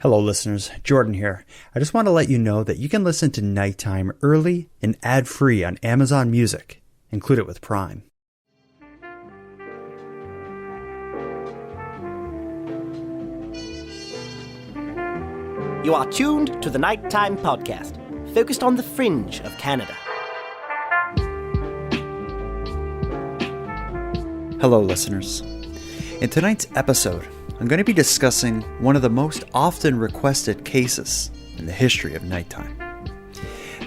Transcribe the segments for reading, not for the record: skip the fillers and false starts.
Hello listeners, Jordan here. I just want to let you know that you can listen to Nighttime early and ad-free on Amazon Music. Include it with Prime. You are tuned to the Nighttime Podcast, focused on the fringe of Canada. Hello listeners. In tonight's episode, I'm going to be discussing one of the most often requested cases in the history of Nighttime.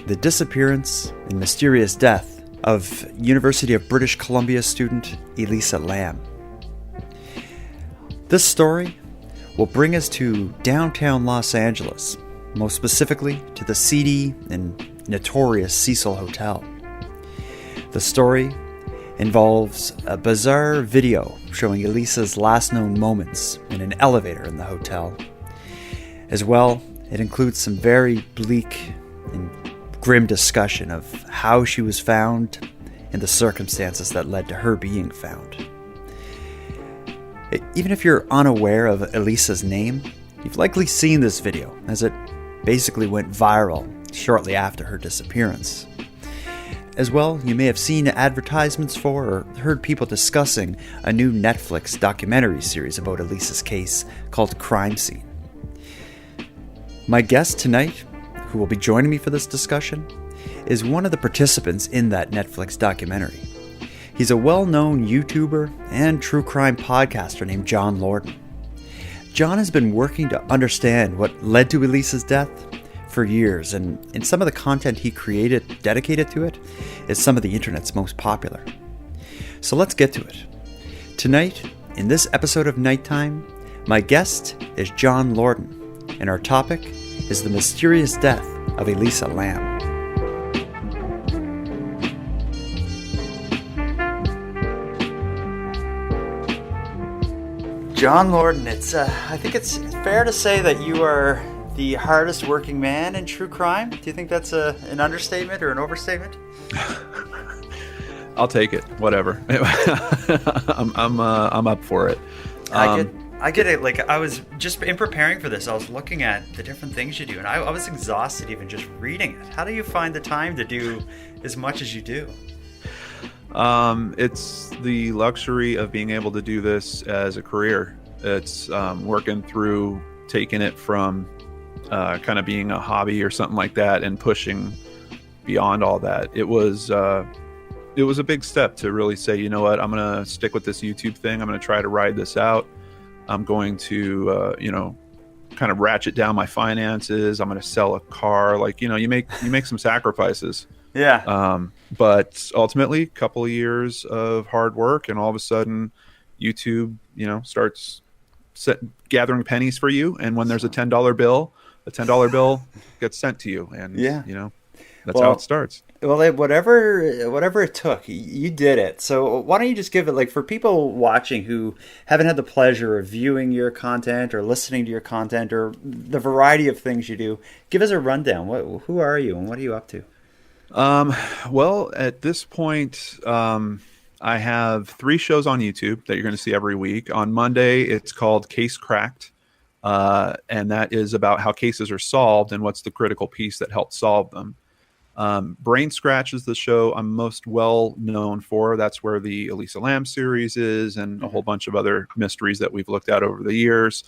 The disappearance and mysterious death of University of British Columbia student Elisa Lam. This story will bring us to downtown Los Angeles, most specifically to the seedy and notorious Cecil Hotel. The story involves a bizarre video showing Elisa's last known moments in an elevator in the hotel. As well, it includes some very bleak and grim discussion of how she was found and the circumstances that led to her being found. Even if you're unaware of Elisa's name, you've likely seen this video, as it basically went viral shortly after her disappearance. As well, you may have seen advertisements for or heard people discussing a new Netflix documentary series about Elisa's case called Crime Scene. My guest tonight, who will be joining me for this discussion, is one of the participants in that Netflix documentary. He's a well-known YouTuber and true crime podcaster named John Lordan. John has been working to understand what led to Elisa's death for years, and in some of the content he created dedicated to it is some of the internet's most popular. So let's get to it. Tonight, in this episode of Nighttime, my guest is John Lordan, and our topic is the mysterious death of Elisa Lam. John Lordan, I think it's fair to say that you are the hardest working man in true crime. Do you think that's an understatement or an overstatement? I'll take it. Whatever. I'm up for it. I get it. Like, I was just in preparing for this, I was looking at the different things you do, and I was exhausted even just reading it. How do you find the time to do as much as you do? It's the luxury of being able to do this as a career. It's working through taking it from kind of being a hobby or something like that and pushing beyond all that. It was a big step to really say, you know what, I'm going to stick with this YouTube thing. I'm going to try to ride this out. I'm going to, kind of ratchet down my finances. I'm going to sell a car. Like, you make some sacrifices. Yeah. But ultimately, a couple of years of hard work, and all of a sudden YouTube, starts gathering pennies for you. And when there's a $10 bill, the $10 bill gets sent to you, and that's how it starts. Well, whatever it took, you did it. So why don't you just give it, like, for people watching who haven't had the pleasure of viewing your content or listening to your content or the variety of things you do, give us a rundown. Who are you and what are you up to? Well, at this point, I have 3 shows on YouTube that you're going to see every week. On Monday, it's called Case Cracked. And that is about how cases are solved and what's the critical piece that helps solve them. Brain Scratch is the show I'm most well known for. That's where the Elisa Lam series is, and a whole bunch of other mysteries that we've looked at over the years.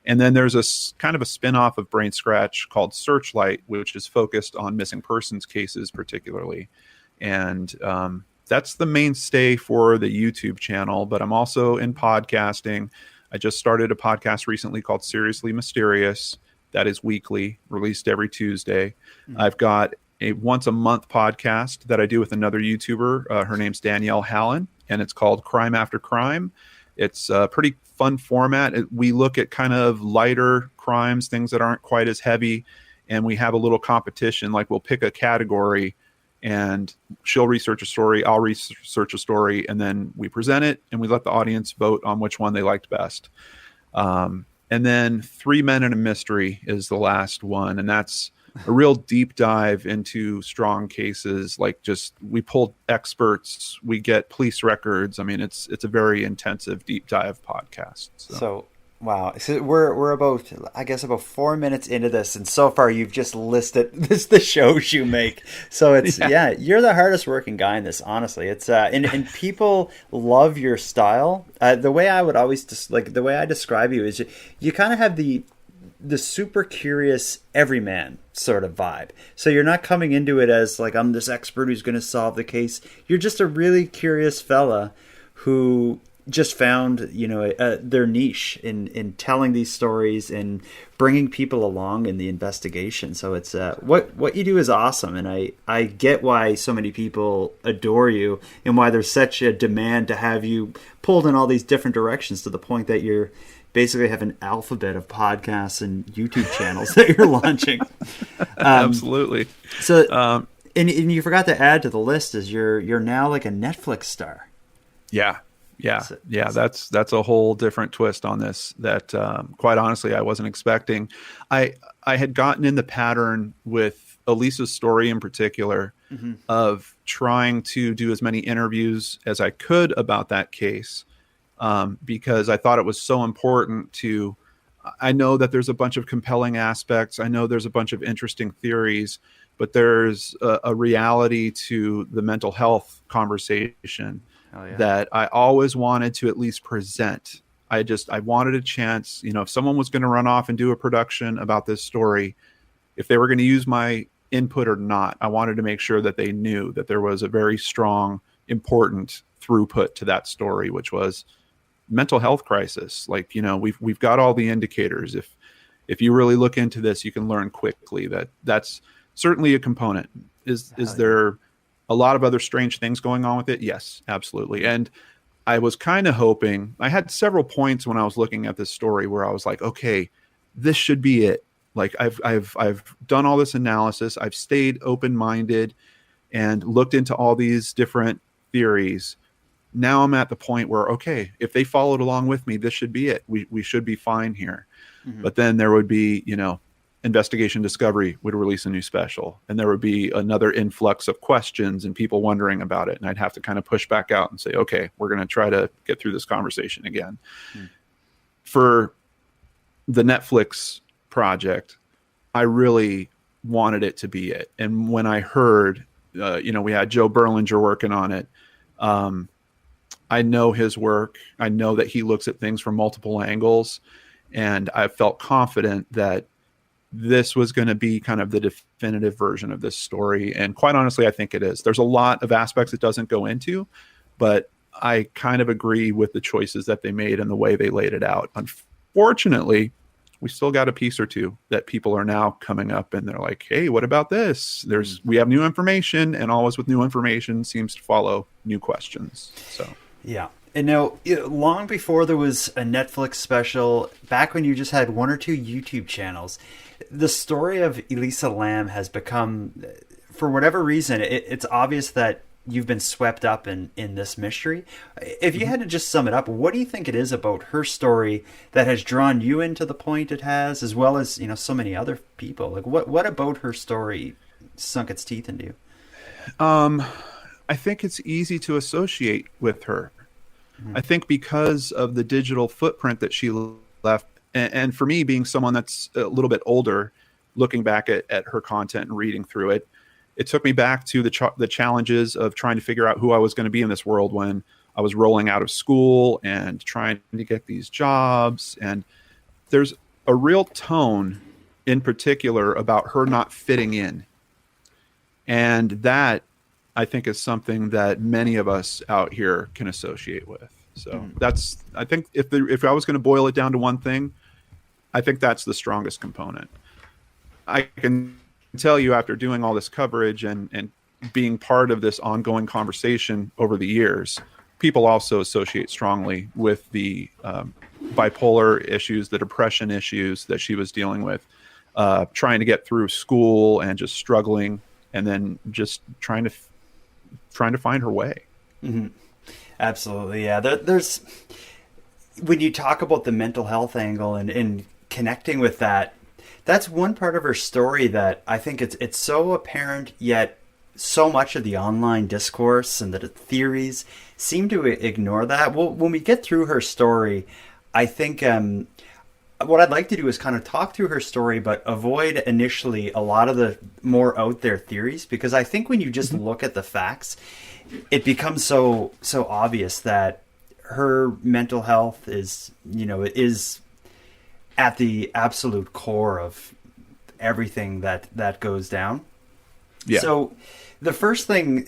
And then there's a kind of a spin-off of Brain Scratch called Searchlight, which is focused on missing persons cases particularly. And that's the mainstay for the YouTube channel, but I'm also in podcasting. I just started a podcast recently called Seriously Mysterious. That is weekly, released every Tuesday. I've got a once a month podcast that I do with another YouTuber. Her name's Danielle Hallen, and it's called Crime After Crime. It's a pretty fun format. We look at kind of lighter crimes, things that aren't quite as heavy, and we have a little competition. Like, we'll pick a category, and she'll research a story, I'll research a story, and then we present it, and we let the audience vote on which one they liked best. And then 3 Men and a Mystery is the last one, and that's a real deep dive into strong cases. Like, just, we pulled experts, we get police records. I mean, it's a very intensive deep dive podcast. So Wow. So we're about, I guess, about 4 minutes into this, and so far you've just listed the shows you make. So it's yeah, you're the hardest working guy in this. Honestly, it's and people love your style. The way I would always the way I describe you is you kind of have the super curious everyman sort of vibe. So you're not coming into it as like, I'm this expert who's going to solve the case. You're just a really curious fella who just found, their niche in telling these stories and bringing people along in the investigation. So it's what you do is awesome, and I get why so many people adore you and why there's such a demand to have you pulled in all these different directions, to the point that you're basically have an alphabet of podcasts and YouTube channels that you're launching. Absolutely. So, and you forgot to add to the list is you're now like a Netflix star. Yeah. That's a whole different twist on this that, quite honestly, I wasn't expecting. I had gotten in the pattern with Elisa's story in particular of trying to do as many interviews as I could about that case. Because I thought it was so important I know that there's a bunch of compelling aspects. I know there's a bunch of interesting theories, but there's a reality to the mental health conversation that I always wanted to at least present. I wanted a chance, if someone was going to run off and do a production about this story, if they were going to use my input or not, I wanted to make sure that they knew that there was a very strong, important throughput to that story, which was mental health crisis. Like, we've got all the indicators. If you really look into this, you can learn quickly that's certainly a component. Is there a lot of other strange things going on with it? Yes, absolutely. And I was kind of hoping, I had several points when I was looking at this story where I was like, okay, this should be it. Like I've done all this analysis. I've stayed open-minded and looked into all these different theories. Now I'm at the point where, okay, if they followed along with me, this should be it. We should be fine here. But then there would be, Investigation Discovery would release a new special, and there would be another influx of questions and people wondering about it. And I'd have to kind of push back out and say, okay, we're going to try to get through this conversation again. For the Netflix project, I really wanted it to be it. And when I heard, we had Joe Berlinger working on it, I know his work. I know that he looks at things from multiple angles, and I felt confident that this was going to be kind of the definitive version of this story. And quite honestly, I think it is. There's a lot of aspects it doesn't go into, but I kind of agree with the choices that they made and the way they laid it out. Unfortunately, we still got a piece or two that people are now coming up and they're like, hey, what about this? We have new information, and always with new information seems to follow new questions. So, yeah. And now, long before there was a Netflix special, back when you just had one or two YouTube channels, the story of Elisa Lam has become, for whatever reason, it's obvious that you've been swept up in this mystery. If you had to just sum it up, what do you think it is about her story that has drawn you into the point it has, as well as, so many other people? Like, what about her story sunk its teeth into you? I think it's easy to associate with her. I think because of the digital footprint that she left, and for me being someone that's a little bit older, looking back at her content and reading through it, it took me back to the challenges of trying to figure out who I was going to be in this world when I was rolling out of school and trying to get these jobs. And there's a real tone in particular about her not fitting in. And that, I think, is something that many of us out here can associate with. So I think if I was going to boil it down to one thing, I think that's the strongest component. I can tell you, after doing all this coverage and being part of this ongoing conversation over the years, people also associate strongly with the bipolar issues, the depression issues that she was dealing with, trying to get through school and just struggling, and then just trying to find her way. Mm-hmm. Absolutely. Yeah. There's, when you talk about the mental health angle and connecting with that, that's one part of her story that I think it's so apparent, yet so much of the online discourse and the theories seem to ignore that. Well, when we get through her story, I think what I'd like to do is kind of talk through her story, but avoid initially a lot of the more out there theories, because I think when you just look at the facts, it becomes so obvious that her mental health is, it is at the absolute core of everything that goes down. Yeah. So the first thing,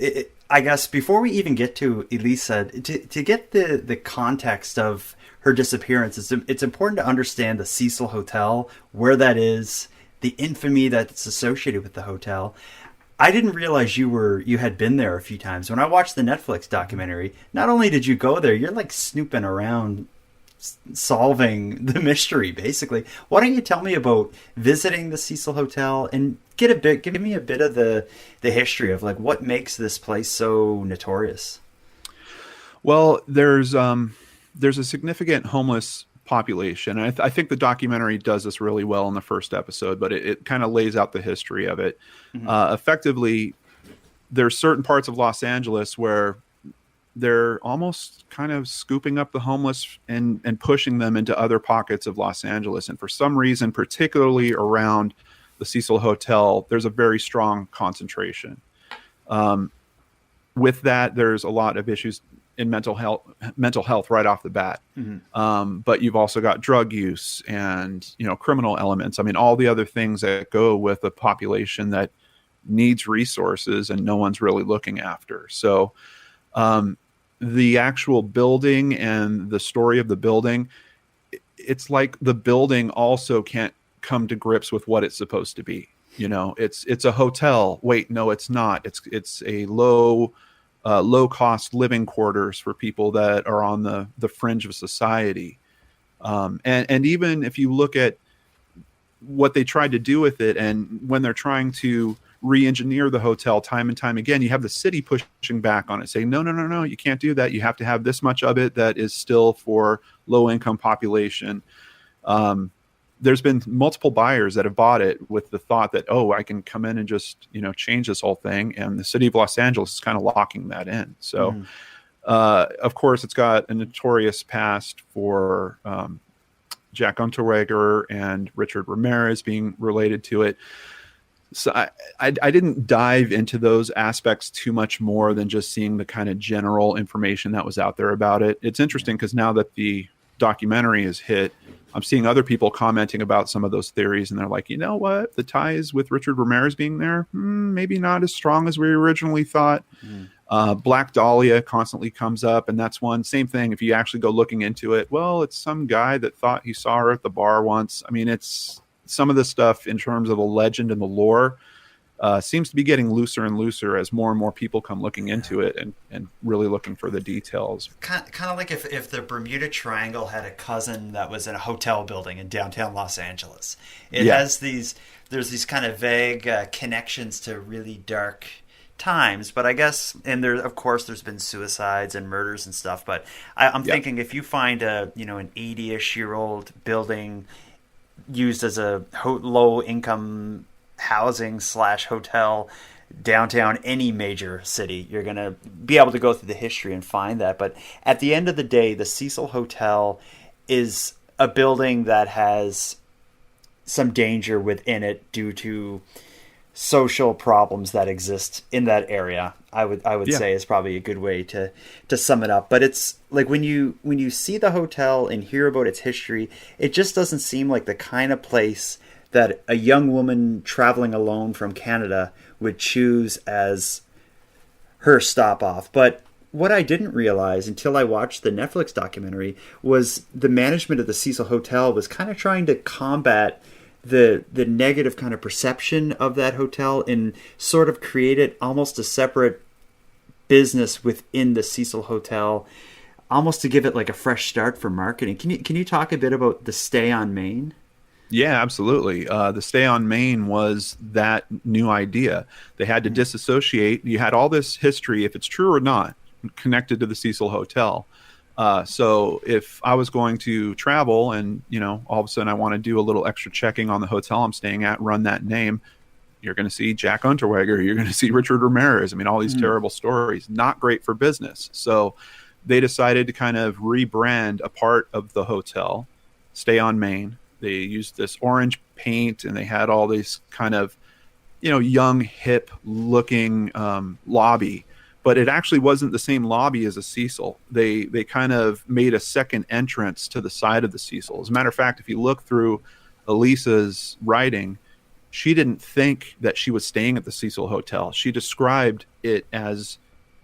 I guess, before we even get to Elisa, to get the context of her disappearance, it's important to understand the Cecil Hotel, where that is, the infamy that's associated with the hotel. I didn't realize you had been there a few times. When I watched the Netflix documentary, not only did you go there, you're like snooping around, solving the mystery, basically. Why don't you tell me about visiting the Cecil Hotel and give me a bit of the history of like what makes this place so notorious? Well, there's a significant homeless population. And I think the documentary does this really well in the first episode, but it kind of lays out the history of it. Effectively, there's certain parts of Los Angeles where they're almost kind of scooping up the homeless and pushing them into other pockets of Los Angeles. And for some reason, particularly around the Cecil Hotel, there's a very strong concentration. With that, there's a lot of issues in mental health right off the bat. But you've also got drug use and, criminal elements. I mean, all the other things that go with a population that needs resources and no one's really looking after. So, the actual building and the story of the building, it's like the building also can't come to grips with what it's supposed to be. It's a hotel. Wait, no, it's not. It's a low cost living quarters for people that are on the fringe of society. And even if you look at what they tried to do with it, and when they're trying to re-engineer the hotel time and time again, you have the city pushing back on it, saying, no, you can't do that. You have to have this much of it that is still for low income population. There's been multiple buyers that have bought it with the thought that, I can come in and just, change this whole thing. And the city of Los Angeles is kind of locking that in. So, of course, it's got a notorious past for Jack Unterweger and Richard Ramirez being related to it. So I didn't dive into those aspects too much more than just seeing the kind of general information that was out there about it. It's interesting because now that the documentary is hit, I'm seeing other people commenting about some of those theories, and they're like, you know what? The ties with Richard Ramirez being there, maybe not as strong as we originally thought. Black Dahlia constantly comes up, and that's one. Same thing, if you actually go looking into it, well, it's some guy that thought he saw her at the bar once. I mean, it's some of the stuff in terms of the legend and the lore seems to be getting looser and looser as more and more people come looking into it and really looking for the details. Kind of like if the Bermuda Triangle had a cousin that was in a hotel building in downtown Los Angeles. There's these kind of vague connections to really dark times, but I guess, and of course there's been suicides and murders and stuff, but I'm thinking if you find an 80-ish year old building used as a low income housing / hotel downtown any major city, you're going to be able to go through the history and find that. But at the end of the day, the Cecil Hotel is a building that has some danger within it due to social problems that exist in that area. I would say is probably a good way to sum it up. But it's like when you see the hotel and hear about its history, it just doesn't seem like the kind of place that a young woman traveling alone from Canada would choose as her stop off. But what I didn't realize until I watched the Netflix documentary was the management of the Cecil Hotel was kind of trying to combat the negative kind of perception of that hotel and sort of create it almost a separate business within the Cecil Hotel, almost to give it like a fresh start for marketing. Can you talk a bit about the stay on Main? Yeah, absolutely. The stay on Main was that new idea. They had to disassociate. You had all this history, if it's true or not, connected to the Cecil Hotel. So if I was going to travel and, all of a sudden I want to do a little extra checking on the hotel I'm staying at, run that name, you're going to see Jack Unterweger, you're going to see Richard Ramirez. I mean, all these terrible stories, not great for business. So they decided to kind of rebrand a part of the hotel, Stay on Main. They used this orange paint, and they had all these kind of, young, hip looking lobby. But it actually wasn't the same lobby as a Cecil. They kind of made a second entrance to the side of the Cecil. As a matter of fact, if you look through Elisa's writing, she didn't think that she was staying at the Cecil Hotel. She described it as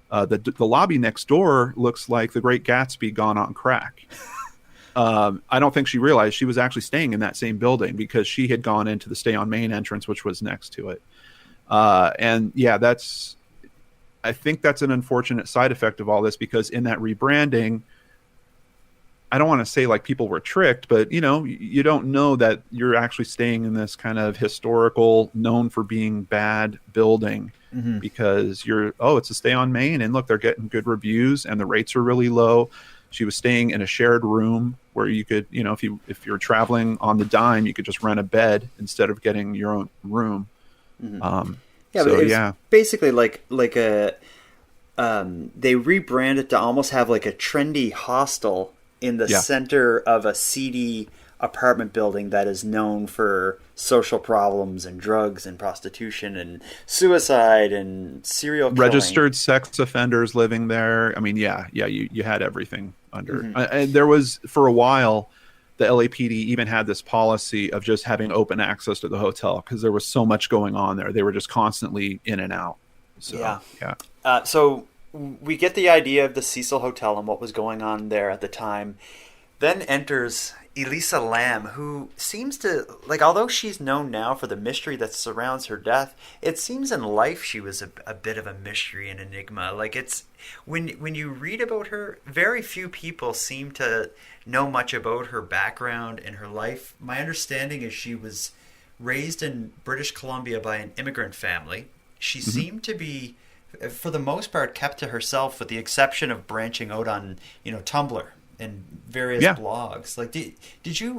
the lobby next door looks like the Great Gatsby gone on crack. I don't think she realized she was actually staying in that same building, because she had gone into the Stay on Main entrance, which was next to it. And yeah, I think that's an unfortunate side effect of all this, because in that rebranding, I don't want to say like people were tricked, but you don't know that you're actually staying in this kind of historical, known for being bad building, because it's a Stay on Main, and look, they're getting good reviews and the rates are really low. She was staying in a shared room where you could, if you're traveling on the dime, you could just rent a bed instead of getting your own room. Yeah, but it's basically like a they rebranded to almost have like a trendy hostel in the center of a seedy apartment building that is known for social problems and drugs and prostitution and suicide and serial killing. Registered sex offenders living there. I mean, you had everything under. And there was, for a while, the LAPD even had this policy of just having open access to the hotel, because there was so much going on there. They were just constantly in and out. So, so we get the idea of the Cecil Hotel and what was going on there at the time. Then enters Elisa Lam, who seems to, although she's known now for the mystery that surrounds her death, it seems in life she was a bit of a mystery and enigma. It's when you read about her, very few people seem to know much about her background and her life. My understanding is she was raised in British Columbia by an immigrant family. She seemed to be, for the most part, kept to herself, with the exception of branching out on, Tumblr and various blogs.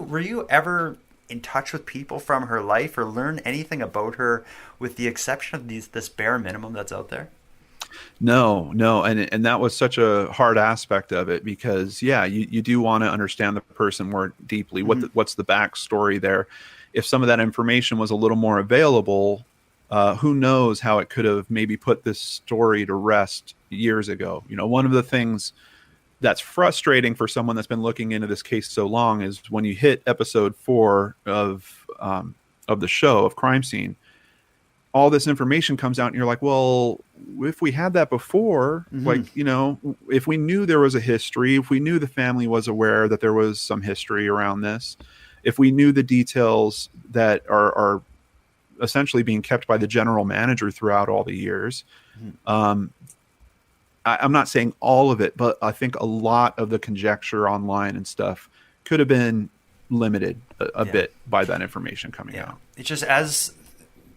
Were you ever in touch with people from her life or learn anything about her, with the exception of this bare minimum that's out there? No. And that was such a hard aspect of it, because you do want to understand the person more deeply. What's the backstory there? If some of that information was a little more available, who knows how it could have maybe put this story to rest years ago. One of the things that's frustrating for someone that's been looking into this case so long is when you hit episode 4 of the show of Crime Scene, all this information comes out and you're like, well, if we had that before, if we knew there was a history, if we knew the family was aware that there was some history around this, if we knew the details that are essentially being kept by the general manager throughout all the years, I'm not saying all of it, but I think a lot of the conjecture online and stuff could have been limited a bit by that information coming out. It's just, as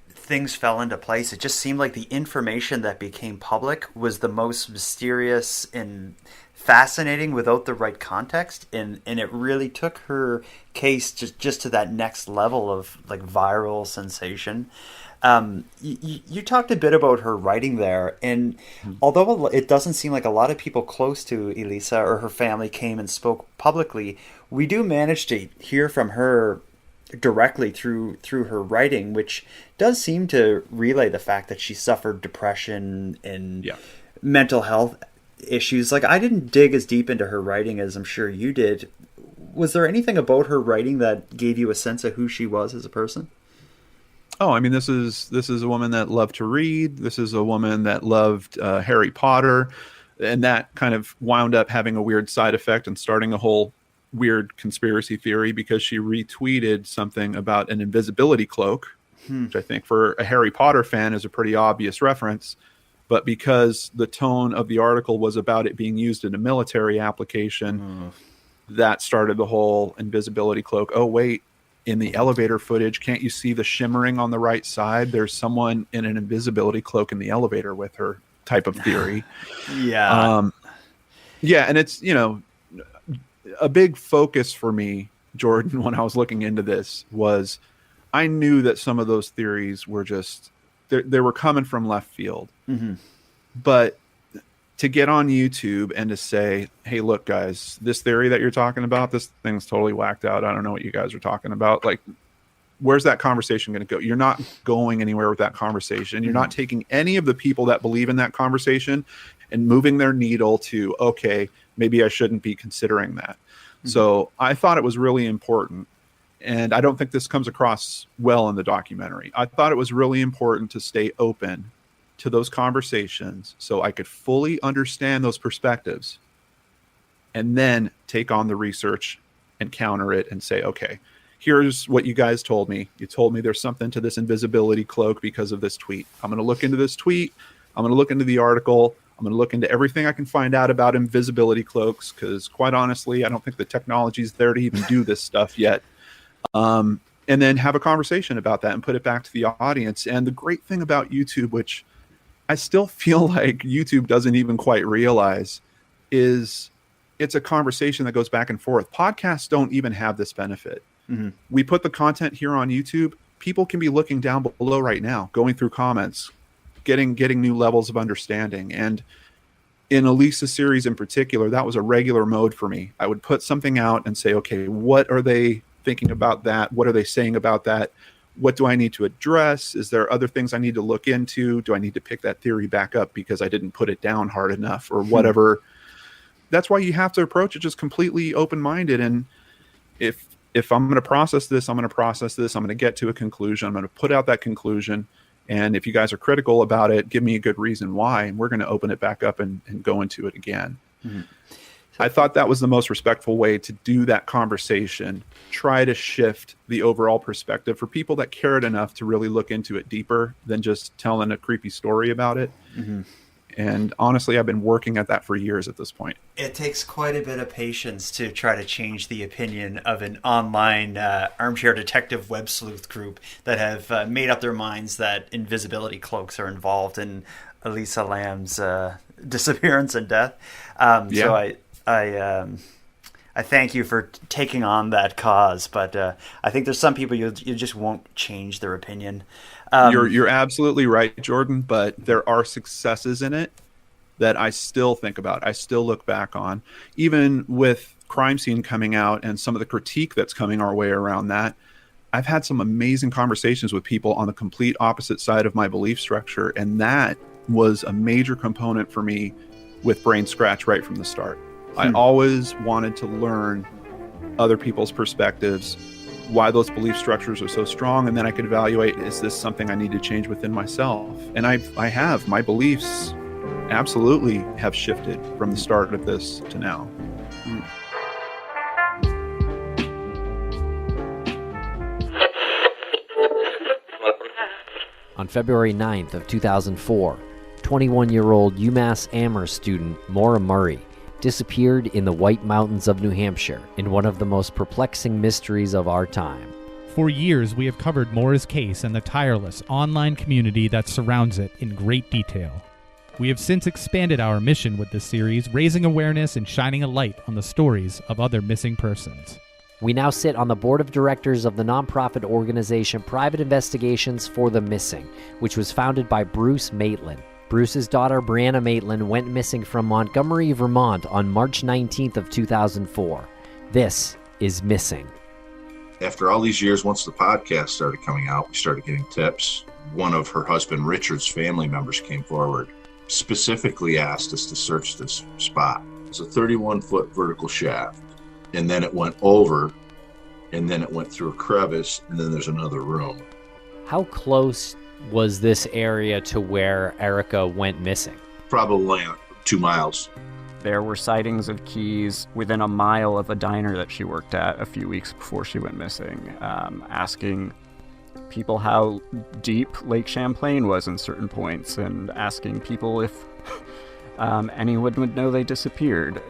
things fell into place, it just seemed like the information that became public was the most mysterious and fascinating without the right context, and it really took her case just to that next level of viral sensation. You talked a bit about her writing there, and although it doesn't seem like a lot of people close to Elisa or her family came and spoke publicly, we do manage to hear from her directly through her writing, which does seem to relay the fact that she suffered depression and mental health issues. I didn't dig as deep into her writing as I'm sure you did. Was there anything about her writing that gave you a sense of who she was as a person? Oh, I mean, this is a woman that loved to read. This is a woman that loved Harry Potter, and that kind of wound up having a weird side effect and starting a whole weird conspiracy theory, because she retweeted something about an invisibility cloak, which I think for a Harry Potter fan is a pretty obvious reference. But because the tone of the article was about it being used in a military application, that started the whole invisibility cloak. Oh, wait. In the elevator footage, can't you see the shimmering on the right side? There's someone in an invisibility cloak in the elevator with her, type of theory. And it's, a big focus for me, Jordan, when I was looking into this, was I knew that some of those theories were just, they were coming from left field. But to get on YouTube and to say, hey, look, guys, this theory that you're talking about, this thing's totally whacked out. I don't know what you guys are talking about. Like, where's that conversation going to go? You're not going anywhere with that conversation. You're not taking any of the people that believe in that conversation and moving their needle to, okay, maybe I shouldn't be considering that. So I thought it was really important. And I don't think this comes across well in the documentary. I thought it was really important to stay open to those conversations so I could fully understand those perspectives and then take on the research and counter it and say, okay, here's what you guys told me. You told me there's something to this invisibility cloak because of this tweet. I'm going to look into this tweet. I'm going to look into the article. I'm going to look into everything I can find out about invisibility cloaks because, quite honestly, I don't think the technology's there to even do this stuff yet. And then have a conversation about that and put it back to the audience. And the great thing about YouTube, which I still feel like YouTube doesn't even quite realize, is it's a conversation that goes back and forth. Podcasts don't even have this benefit. We put the content here on YouTube. People can be looking down below right now, going through comments, getting new levels of understanding. And in Elisa's series in particular, that was a regular mode for me. I would put something out and say, okay, what are they thinking about that? What are they saying about that? What do I need to address? Is there other things I need to look into? Do I need to pick that theory back up because I didn't put it down hard enough or whatever? That's why you have to approach it just completely open-minded. And if I'm going to process this, I'm going to process this. I'm going to get to a conclusion. I'm going to put out that conclusion. And if you guys are critical about it, give me a good reason why. And we're going to open it back up and go into it again. I thought that was the most respectful way to do that conversation. Try to shift the overall perspective for people that cared enough to really look into it deeper than just telling a creepy story about it. And honestly, I've been working at that for years at this point. It takes quite a bit of patience to try to change the opinion of an online armchair detective web sleuth group that have made up their minds that invisibility cloaks are involved in Elisa Lam's disappearance and death. So I thank you for taking on that cause, but I think there's some people you just won't change their opinion. You're absolutely right, Jordan, but there are successes in it that I still think about. I still look back on, even with Crime Scene coming out and some of the critique that's coming our way around that. I've had some amazing conversations with people on the complete opposite side of my belief structure, and that was a major component for me with Brain Scratch right from the start. I always wanted to learn other people's perspectives, why those belief structures are so strong, and then I could evaluate, is this something I need to change within myself? And I have. My beliefs absolutely have shifted from the start of this to now. On February 9th of 2004, 21-year-old UMass Amherst student Maura Murray disappeared in the White Mountains of New Hampshire in one of the most perplexing mysteries of our time. For years, we have covered Maura's case and the tireless online community that surrounds it in great detail. We have since expanded our mission with this series, raising awareness and shining a light on the stories of other missing persons. We now sit on the board of directors of the nonprofit organization Private Investigations for the Missing, which was founded by Bruce Maitland. Bruce's daughter, Brianna Maitland, went missing from Montgomery, Vermont on March 19th of 2004. This is Missing. After all these years, once the podcast started coming out, we started getting tips. One of her husband Richard's family members came forward, specifically asked us to search this spot. It's a 31-foot vertical shaft, and then it went over, and then it went through a crevice, and then there's another room. How close was this area to where Erica went missing? Probably 2 miles. There were sightings of keys within a mile of a diner that she worked at a few weeks before she went missing, asking people how deep Lake Champlain was in certain points, and asking people if anyone would know they disappeared.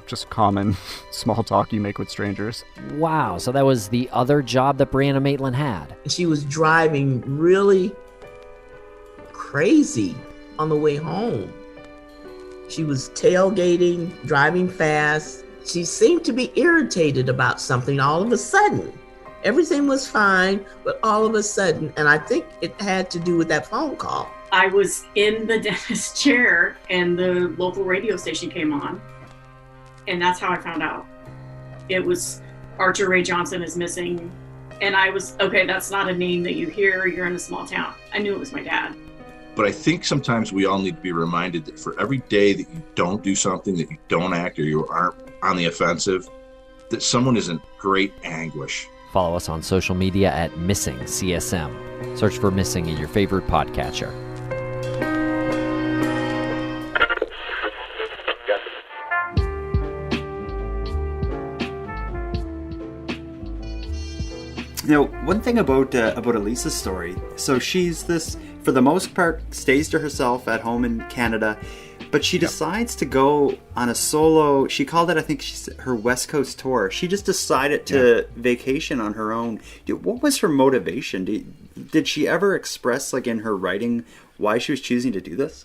Just common small talk you make with strangers. Wow, so that was the other job that Brianna Maitland had. She was driving really crazy on the way home. She was tailgating, driving fast. She seemed to be irritated about something all of a sudden. Everything was fine, but all of a sudden, and I think it had to do with that phone call. I was in the dentist chair and the local radio station came on. And that's how I found out. It was Archer Ray Johnson is missing. And I was, okay, that's not a name that you hear. You're in a small town. I knew it was my dad. But I think sometimes we all need to be reminded that for every day that you don't do something, that you don't act, or you aren't on the offensive, that someone is in great anguish. Follow us on social media at Missing CSM. Search for Missing in your favorite podcatcher. Now, one thing about Elisa's story, so she's this, for the most part, stays to herself at home in Canada, but she decides to go on a solo, she called it, I think, her West Coast tour. She just decided to vacation on her own. What was her motivation? Did she ever express, like in her writing, why she was choosing to do this?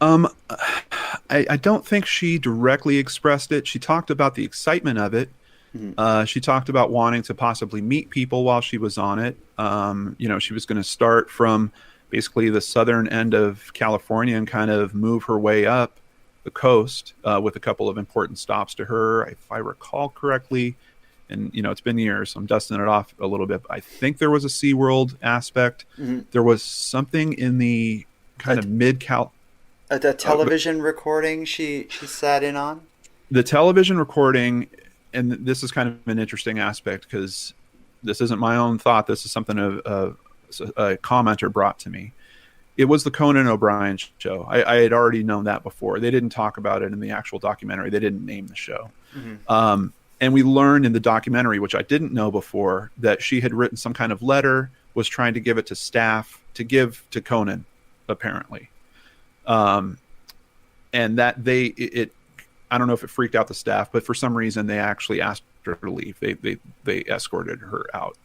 I don't think she directly expressed it. She talked about the excitement of it. She talked about wanting to possibly meet people while she was on it. She was going to start from basically the southern end of California and kind of move her way up the coast with a couple of important stops to her, if I recall correctly. And, it's been years, so I'm dusting it off a little bit. But I think there was a SeaWorld aspect. There was something in the kind of mid-Cal... The television recording she sat in on? The television recording... And this is kind of an interesting aspect because this isn't my own thought. This is something a commenter brought to me. It was the Conan O'Brien show. I had already known that before. They didn't talk about it in the actual documentary. They didn't name the show. And we learned in the documentary, which I didn't know before, that she had written some kind of letter, was trying to give it to staff to give to Conan, apparently. And that I don't know if it freaked out the staff, but for some reason they actually asked her to leave. They escorted her out.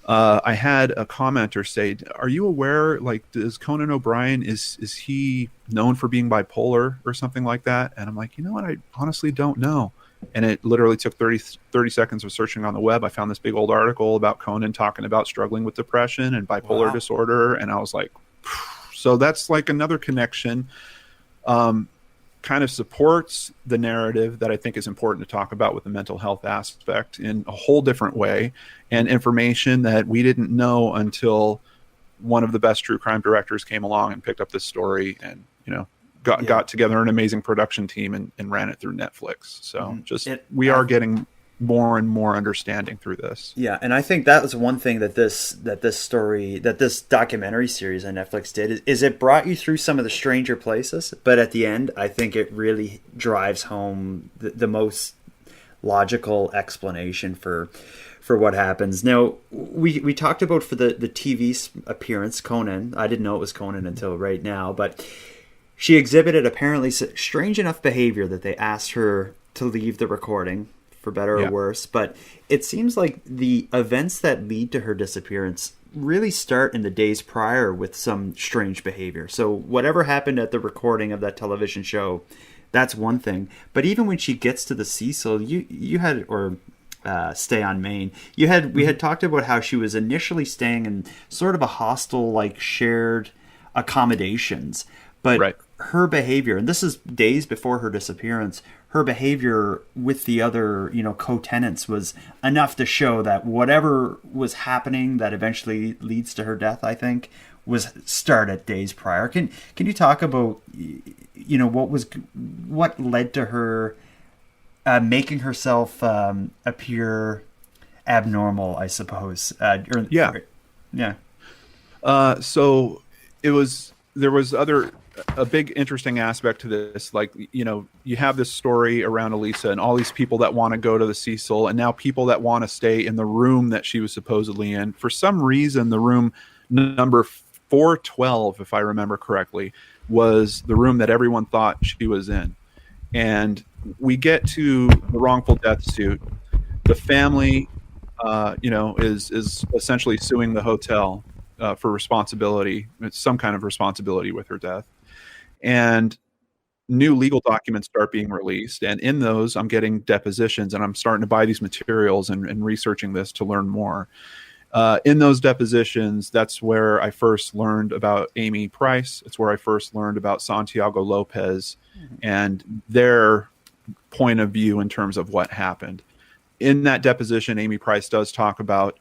Wow. I had a commenter say, "Are you aware? Like, does Conan O'Brien is he known for being bipolar or something like that?" And I'm like, you know what? I honestly don't know. And it literally took 30 seconds of searching on the web. I found this big old article about Conan talking about struggling with depression and bipolar disorder, and I was like, so that's like another connection. Kind of supports the narrative that I think is important to talk about with the mental health aspect in a whole different way, and information that we didn't know until one of the best true crime directors came along and picked up this story and, got together an amazing production team and ran it through Netflix. So we are getting more and more understanding through this. Yeah, and I think that was one thing that this documentary series on Netflix did is it brought you through some of the stranger places, but at the end, I think it really drives home the most logical explanation for what happens. Now, we talked about for the TV appearance, Conan. I didn't know it was Conan until right now, but she exhibited apparently strange enough behavior that they asked her to leave the recording, for better or worse. But it seems like the events that lead to her disappearance really start in the days prior with some strange behavior. So whatever happened at the recording of that television show, that's one thing. But even when she gets to the Cecil, you had, or stay on Main, we had talked about how she was initially staying in sort of a hostel, like shared accommodations. But her behavior, and this is days before her disappearance, her behavior with the other, co-tenants was enough to show that whatever was happening that eventually leads to her death, I think, was started days prior. Can you talk about, what led to her making herself appear abnormal, I suppose? So there was a big interesting aspect to this. Like, you have this story around Elisa and all these people that want to go to the Cecil, and now people that want to stay in the room that she was supposedly in. For some reason, the room number 412, if I remember correctly, was the room that everyone thought she was in. And we get to the wrongful death suit. The family, is essentially suing the hotel for responsibility. It's some kind of responsibility with her death. And new legal documents start being released. And in those, I'm getting depositions, and I'm starting to buy these materials and researching this to learn more. In those depositions, that's where I first learned about Amy Price. It's where I first learned about Santiago Lopez and their point of view in terms of what happened. In that deposition, Amy Price does talk about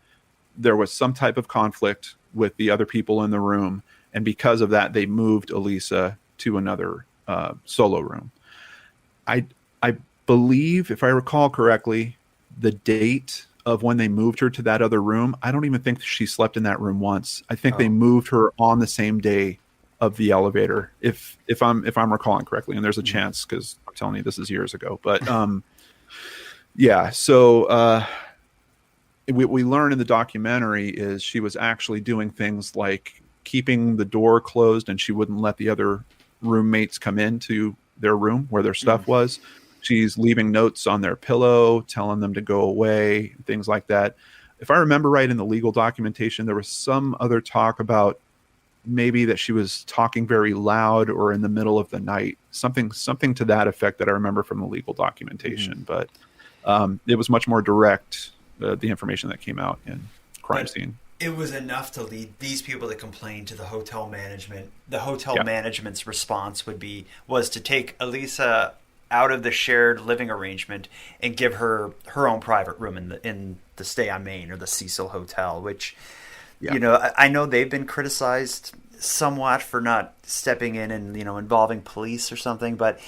there was some type of conflict with the other people in the room, and because of that, they moved Elisa to another solo room. I believe, if I recall correctly, the date of when they moved her to that other room, I don't even think she slept in that room once. I think they moved her on the same day of the elevator, if I'm recalling correctly, and there's a chance because I'm telling you this is years ago. But yeah, so we learn in the documentary is she was actually doing things like keeping the door closed, and she wouldn't let the other roommates come into their room where their stuff was. She's leaving notes on their pillow, telling them to go away, things like that. If I remember right, in the legal documentation, there was some other talk about maybe that she was talking very loud or in the middle of the night, something to that effect that I remember from the legal documentation. But it was much more direct, the information that came out in crime scene. It was enough to lead these people to complain to the hotel management. The hotel management's response was to take Elisa out of the shared living arrangement and give her her own private room in the Stay on Main or the Cecil Hotel, which, you know, I know they've been criticized somewhat for not stepping in and, you know, involving police or something, but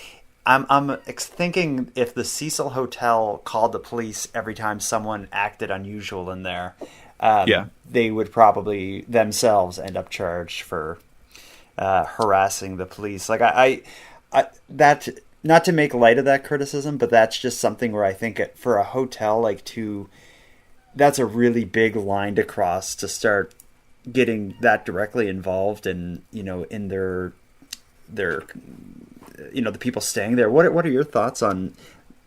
I'm thinking if the Cecil Hotel called the police every time someone acted unusual in there, they would probably themselves end up charged for harassing the police. Like I that, not to make light of that criticism, but that's just something where I think for a hotel that's a really big line to cross to start getting that directly involved in, you know, in their you know, the people staying there. What are your thoughts on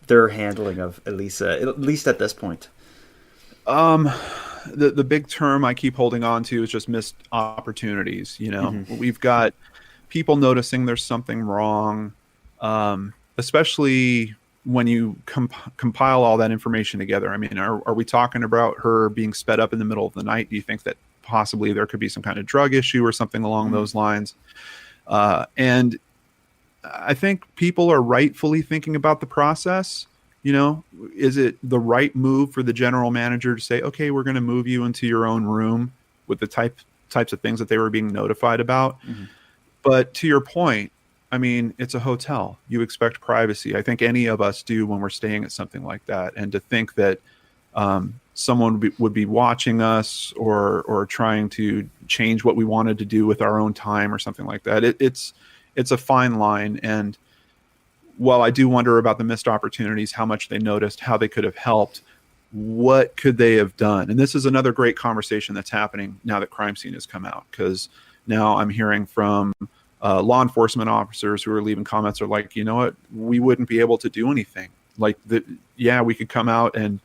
their handling of Elisa, at least at this point? The big term I keep holding on to is just missed opportunities. You know, we've got people noticing there's something wrong, especially when you compile all that information together. I mean, are we talking about her being sped up in the middle of the night? Do you think that possibly there could be some kind of drug issue or something along those lines? And I think people are rightfully thinking about the process. You know, is it the right move for the general manager to say, okay, we're going to move you into your own room with the types of things that they were being notified about? But to your point, I mean, it's a hotel. You expect privacy. I think any of us do when we're staying at something like that. And to think that someone would be watching us or trying to change what we wanted to do with our own time or something like that, it's a fine line. And while I do wonder about the missed opportunities, how much they noticed, how they could have helped, what could they have done? And this is another great conversation that's happening now that Crime Scene has come out, because now I'm hearing from law enforcement officers who are leaving comments are like, you know what, we wouldn't be able to do anything. Like, we could come out and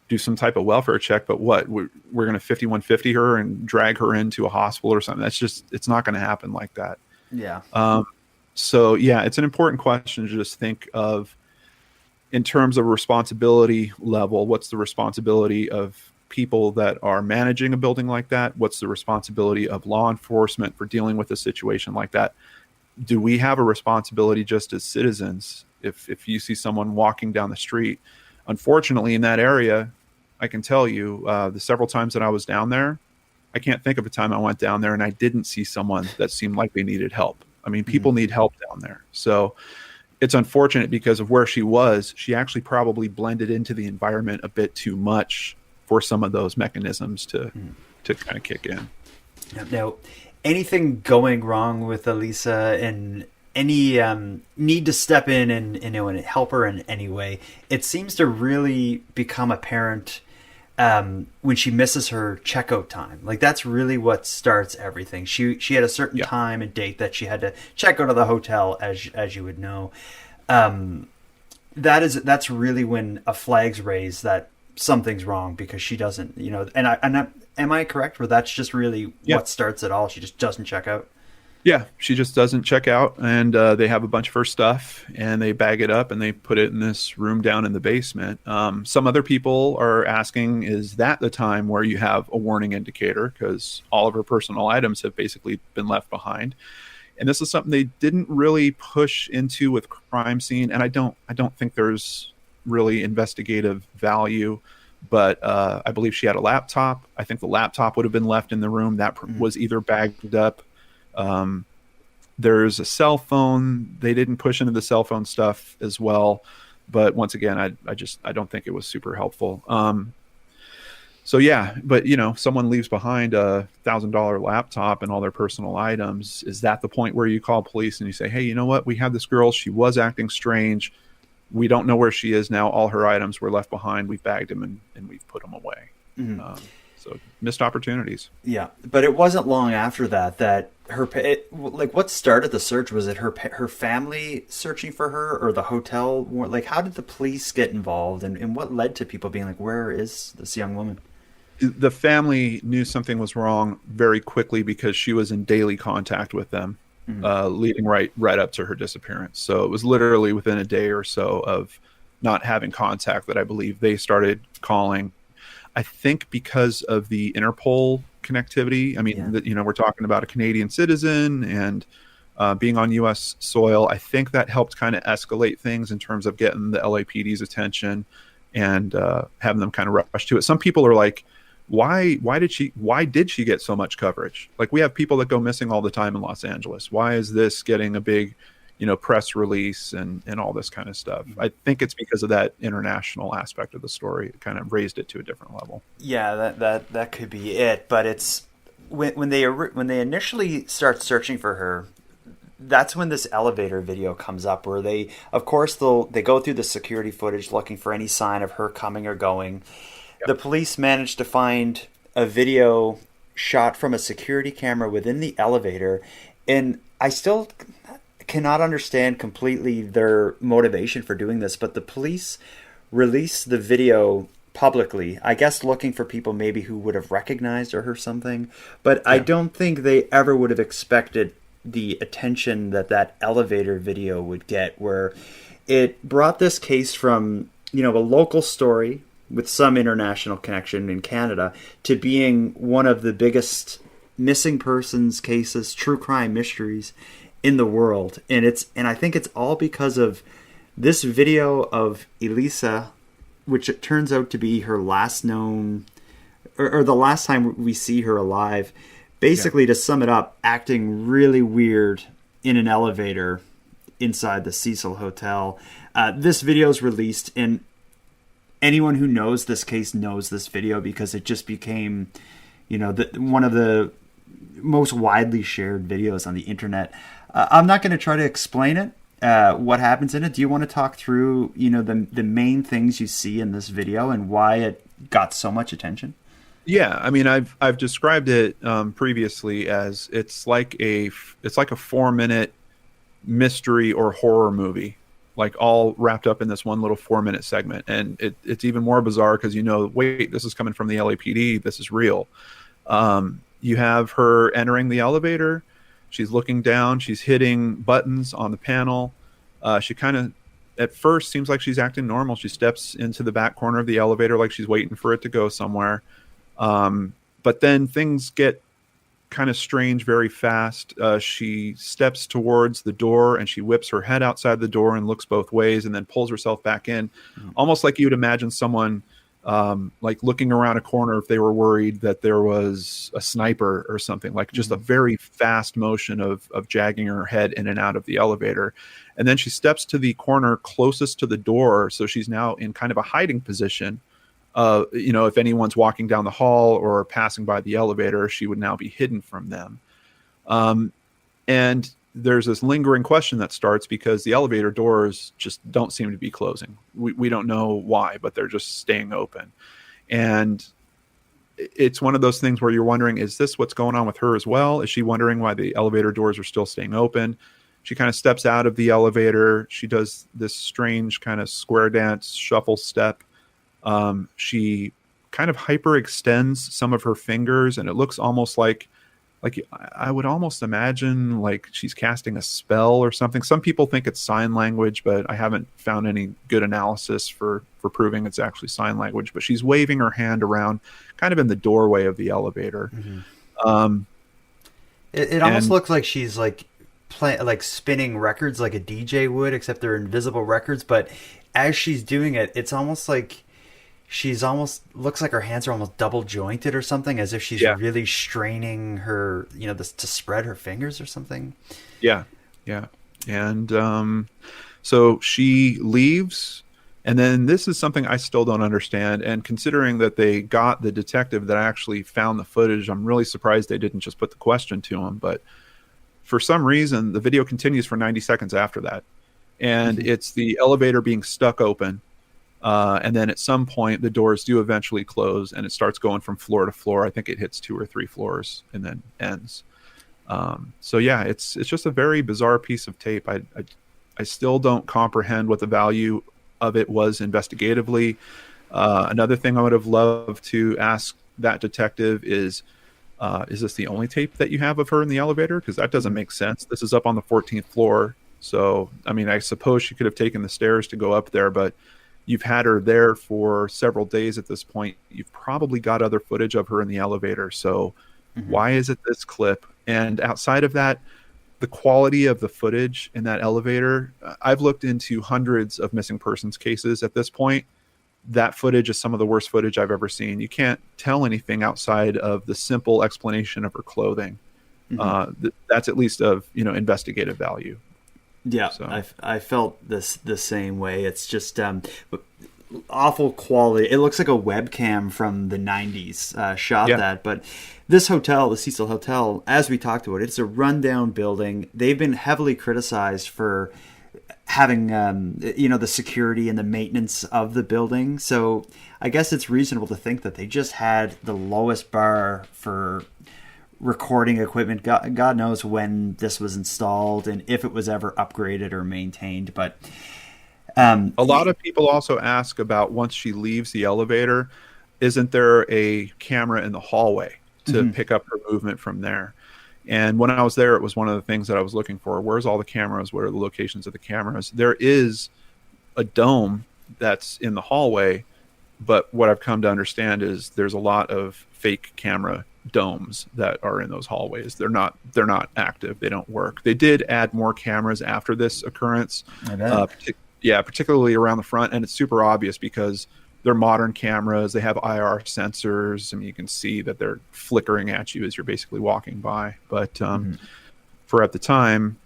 do some type of welfare check, but what, we're going to 5150 her and drag her into a hospital or something? That's just, it's not going to happen like that. Yeah. So yeah, it's an important question to just think of in terms of responsibility level. What's the responsibility of people that are managing a building like that? What's the responsibility of law enforcement for dealing with a situation like that? Do we have a responsibility just as citizens? If you see someone walking down the street, unfortunately in that area, I can tell you the several times that I was down there, I can't think of a time I went down there and I didn't see someone that seemed like they needed help. I mean, people need help down there. So it's unfortunate because of where she was. She actually probably blended into the environment a bit too much for some of those mechanisms to kind of kick in. Now, anything going wrong with Elisa and any need to step in and, you know, and help her in any way, it seems to really become apparent when she misses her checkout time. Like, that's really what starts everything. She had a certain time and date that she had to check out of the hotel, as you would know. That's really when a flag's raised that something's wrong, because she doesn't, you know, am I correct where that's just really what starts it all? She just doesn't check out? Yeah, she just doesn't check out, and they have a bunch of her stuff, and they bag it up, and they put it in this room down in the basement. Some other people are asking, is that the time where you have a warning indicator? Because all of her personal items have basically been left behind. And this is something they didn't really push into with Crime Scene, and I don't think there's really investigative value. But I believe she had a laptop. I think the laptop would have been left in the room. That was either bagged up. There's a cell phone. They didn't push into the cell phone stuff as well. But once again, I don't think it was super helpful. So yeah, but someone leaves behind a $1,000 laptop and all their personal items. Is that the point where you call police and you say, hey, you know what? We have this girl. She was acting strange. We don't know where she is now. All her items were left behind. We've bagged them and we've put them away. Mm-hmm. So missed opportunities. Yeah, but it wasn't long after that what started the search? Was it her family searching for her, or the hotel? Like, how did the police get involved, and what led to people being like, where is this young woman? The family knew something was wrong very quickly because she was in daily contact with them, leading right up to her disappearance. So it was literally within a day or so of not having contact that I believe they started calling. I think because of the Interpol connectivity. I mean, we're talking about a Canadian citizen and being on U.S. soil. I think that helped kind of escalate things in terms of getting the LAPD's attention and having them kind of rush to it. Some people are like, why did she get so much coverage? Like, we have people that go missing all the time in Los Angeles. Why is this getting a big press release and all this kind of stuff? I think it's because of that international aspect of the story. It kind of raised it to a different level. Yeah, that could be it. But it's when they initially start searching for her, that's when this elevator video comes up, where they go through the security footage looking for any sign of her coming or going. Yep. The police managed to find a video shot from a security camera within the elevator, and I still cannot understand completely their motivation for doing this, but the police released the video publicly, I guess looking for people maybe who would have recognized her or something, but yeah. I don't think they ever would have expected the attention that elevator video would get, where it brought this case from a local story with some international connection in Canada to being one of the biggest missing persons cases, true crime mysteries in the world. And I think it's all because of this video of Elisa, which it turns out to be her last known, or the last time we see her alive. Basically, to sum it up, acting really weird in an elevator inside the Cecil Hotel. This video is released, and anyone who knows this case knows this video because it just became, one of the most widely shared videos on the internet. I'm not going to try to explain it, what happens in it. Do you want to talk through, the main things you see in this video and why it got so much attention? Yeah, I mean, I've described it previously as it's like a 4-minute mystery or horror movie, like all wrapped up in this one little 4-minute segment. And it's even more bizarre because wait, this is coming from the LAPD. This is real. You have her entering the elevator. She's looking down. She's hitting buttons on the panel. She kind of, at first, seems like she's acting normal. She steps into the back corner of the elevator like she's waiting for it to go somewhere. But then things get kind of strange very fast. She steps towards the door and she whips her head outside the door and looks both ways and then pulls herself back in, almost like you would imagine someone like looking around a corner if they were worried that there was a sniper or something, like just a very fast motion of jagging her head in and out of the elevator. And then she steps to the corner closest to the door. So she's now in kind of a hiding position. If anyone's walking down the hall or passing by the elevator, she would now be hidden from them. And there's this lingering question that starts because the elevator doors just don't seem to be closing. We don't know why, but they're just staying open. And it's one of those things where you're wondering, is this what's going on with her as well? Is she wondering why the elevator doors are still staying open? She kind of steps out of the elevator. She does this strange kind of square dance shuffle step. She kind of hyperextends some of her fingers, and it looks almost like like I would almost imagine like she's casting a spell or something. Some people think it's sign language, but I haven't found any good analysis for proving it's actually sign language. But she's waving her hand around kind of in the doorway of the elevator. It almost looks like she's like spinning records like a DJ would, except they're invisible records. But as she's doing it, it's almost like looks like her hands are almost double jointed or something, as if she's really straining her, to spread her fingers or something. Yeah. And so she leaves, and then this is something I still don't understand. And considering that they got the detective that actually found the footage, I'm really surprised they didn't just put the question to him. But for some reason, the video continues for 90 seconds after that, and it's the elevator being stuck open. And then at some point, the doors do eventually close, and it starts going from floor to floor. I think it hits 2 or 3 floors and then ends. So yeah, it's just a very bizarre piece of tape. I still don't comprehend what the value of it was investigatively. Another thing I would have loved to ask that detective is this the only tape that you have of her in the elevator? Because that doesn't make sense. This is up on the 14th floor. So, I mean, I suppose she could have taken the stairs to go up there, but you've had her there for several days at this point. You've probably got other footage of her in the elevator. So why is it this clip? And outside of that, the quality of the footage in that elevator, I've looked into hundreds of missing persons cases at this point. That footage is some of the worst footage I've ever seen. You can't tell anything outside of the simple explanation of her clothing. That's at least of, investigative value. Yeah, so. I felt the same way. It's just awful quality. It looks like a webcam from the 90s shot that. But this hotel, the Cecil Hotel, as we talked about, it's a rundown building. They've been heavily criticized for having, the security and the maintenance of the building. So I guess it's reasonable to think that they just had the lowest bar for recording equipment. God knows when this was installed and if it was ever upgraded or maintained. But a lot of people also ask about, once she leaves the elevator, isn't there a camera in the hallway to pick up her movement from there? And when I was there, it was one of the things that I was looking for. Where's all the cameras? What are the locations of the cameras? There is a dome that's in the hallway, but what I've come to understand is there's a lot of fake camera domes that are in those hallways. They're not active. They don't work. They did add more cameras after this occurrence. Particularly around the front, and it's super obvious because they're modern cameras. They have IR sensors. I mean, you can see that they're flickering at you as you're basically walking by. But for at the time,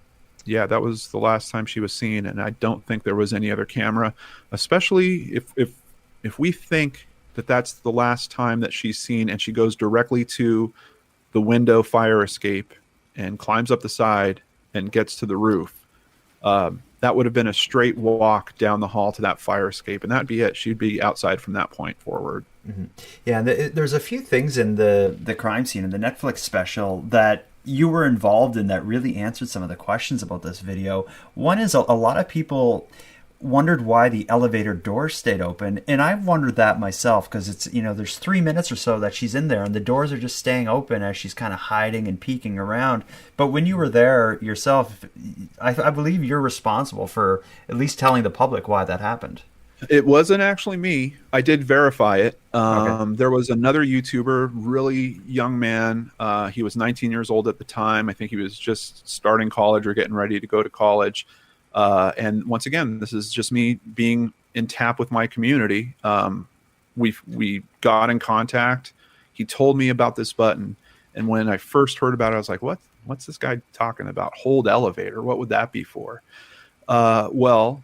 that was the last time she was seen, and I don't think there was any other camera, especially if we think that that's the last time that she's seen, and she goes directly to the window fire escape and climbs up the side and gets to the roof. That would have been a straight walk down the hall to that fire escape, and that'd be it. She'd be outside from that point forward. Yeah, there's a few things in the crime scene in the Netflix special that you were involved in that really answered some of the questions about this video. One is a lot of people wondered why the elevator door stayed open, and I've wondered that myself, because it's, there's 3 minutes or so that she's in there and the doors are just staying open as she's kind of hiding and peeking around. But when you were there yourself, I believe you're responsible for at least telling the public why that happened. It wasn't actually me. I did verify it. Okay. There was another YouTuber, really young man. He was 19 years old at the time. I think he was just starting college or getting ready to go to college. And once again, this is just me being in tap with my community. We got in contact. He told me about this button. And when I first heard about it, I was like, what's this guy talking about? Hold elevator. What would that be for? Well,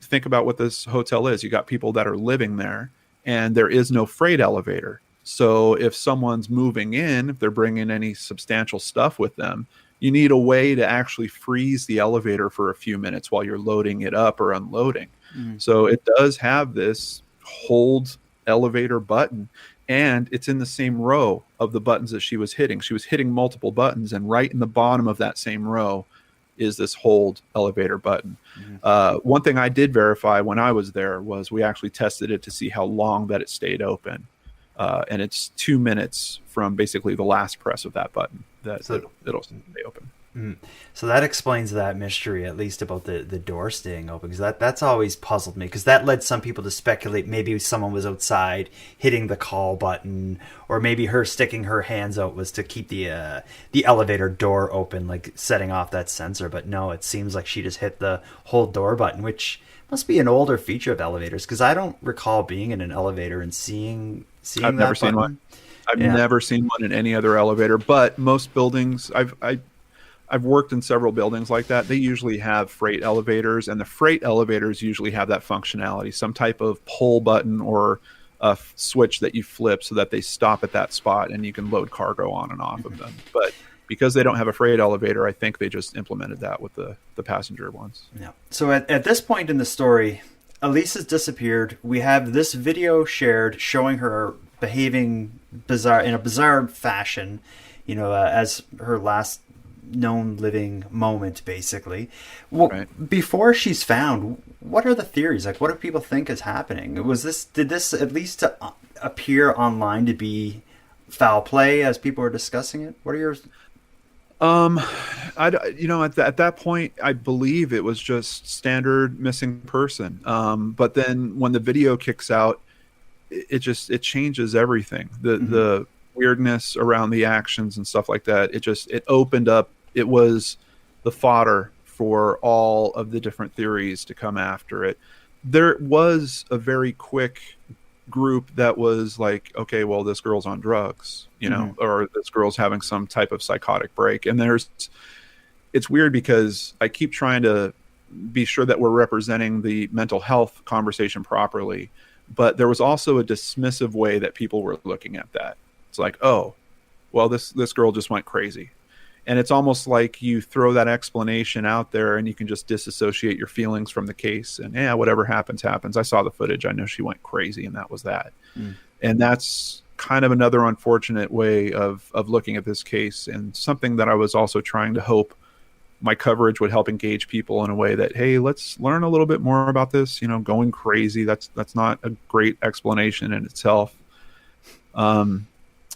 think about what this hotel is. You got people that are living there, and there is no freight elevator. So if someone's moving in, if they're bringing any substantial stuff with them, you need a way to actually freeze the elevator for a few minutes while you're loading it up or unloading. So it does have this hold elevator button, and it's in the same row of the buttons that she was hitting. She was hitting multiple buttons, and right in the bottom of that same row is this hold elevator button. One thing I did verify when I was there was we actually tested it to see how long that it stayed open. and it's 2 minutes from basically the last press of that button that it'll stay open. So that explains that mystery, at least about the door staying open, because that's always puzzled me, because that led some people to speculate maybe someone was outside hitting the call button, or maybe her sticking her hands out was to keep the elevator door open, like setting off that sensor. But no, it seems like she just hit the whole door button, which must be an older feature of elevators, because I don't recall being in an elevator and seeing I've never seen one. I've never seen one in any other elevator, but most buildings I've worked in several buildings like that. They usually have freight elevators, and the freight elevators usually have that functionality, some type of pull button or a switch that you flip so that they stop at that spot and you can load cargo on and off of them. But because they don't have a freight elevator, I think they just implemented that with the passenger ones. Yeah. So at this point in the story, Elisa's disappeared. We have this video shared showing her behaving in a bizarre fashion, as her last known living moment, basically. Well, right. Before she's found, what are the theories? Like, what do people think is happening? Did this at least appear online to be foul play as people were discussing it? What are your... At that point, I believe it was just standard missing person. But then when the video kicks out, it changes everything. The weirdness around the actions and stuff like that. It opened up. It was the fodder for all of the different theories to come after it. There was a very quick group that was like, okay, well, this girl's on drugs, or this girl's having some type of psychotic break. And it's weird because I keep trying to be sure that we're representing the mental health conversation properly, but there was also a dismissive way that people were looking at that. It's like, oh, well, this girl just went crazy. And it's almost like you throw that explanation out there and you can just disassociate your feelings from the case. And whatever happens. I saw the footage. I know she went crazy, and that was that. And that's kind of another unfortunate way of looking at this case, and something that I was also trying to hope my coverage would help engage people in a way that, hey, let's learn a little bit more about this. Going crazy, that's not a great explanation in itself.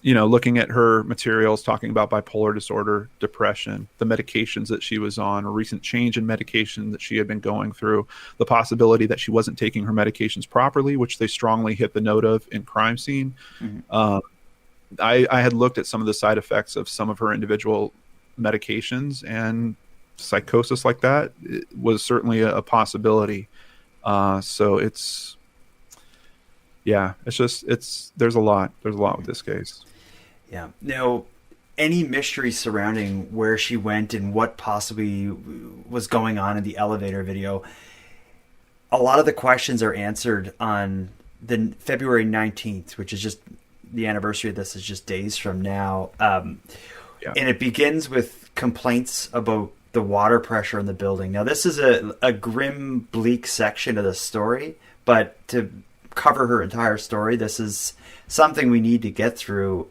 Looking at her materials, talking about bipolar disorder, depression, the medications that she was on, a recent change in medication that she had been going through, the possibility that she wasn't taking her medications properly, which they strongly hit the note of in Crime Scene. I had looked at some of the side effects of some of her individual medications, and psychosis like that was certainly a possibility. So there's a lot with this case. Yeah. Now, any mystery surrounding where she went and what possibly was going on in the elevator video, a lot of the questions are answered on the February 19th, which is just the anniversary of this is just days from now. And it begins with complaints about the water pressure in the building. Now, this is a grim, bleak section of the story, but to cover her entire story, this is something we need to get through.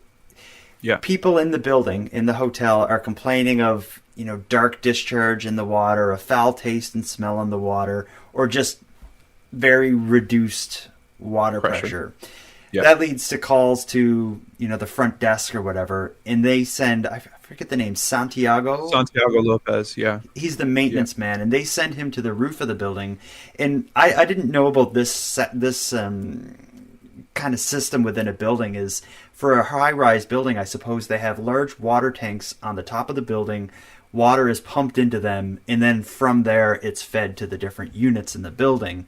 Yeah. People in the building, in the hotel, are complaining of, dark discharge in the water, a foul taste and smell in the water, or just very reduced water pressure. Yeah. That leads to calls to, the front desk or whatever, and they send, I forget the name, Santiago Lopez, yeah. He's the maintenance man, and they send him to the roof of the building. And I didn't know about this kind of system within a building. Is for a high-rise building, I suppose they have large water tanks on the top of the building. Water is pumped into them, and then from there it's fed to the different units in the building.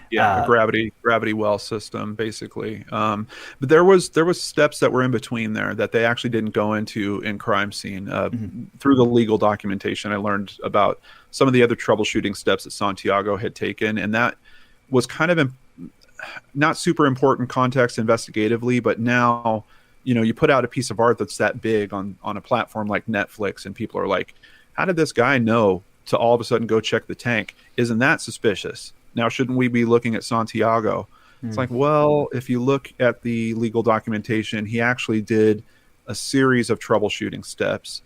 Yeah, a gravity well system, basically. But there was steps that were in between there that they actually didn't go into in Crime Scene. Through the legal documentation, I learned about some of the other troubleshooting steps that Santiago had taken, and that was kind of not super important context investigatively, but now, you put out a piece of art that's that big on a platform like Netflix, and people are like, how did this guy know to all of a sudden go check the tank? Isn't that suspicious? Now, shouldn't we be looking at Santiago? It's like, well, if you look at the legal documentation, he actually did a series of troubleshooting steps.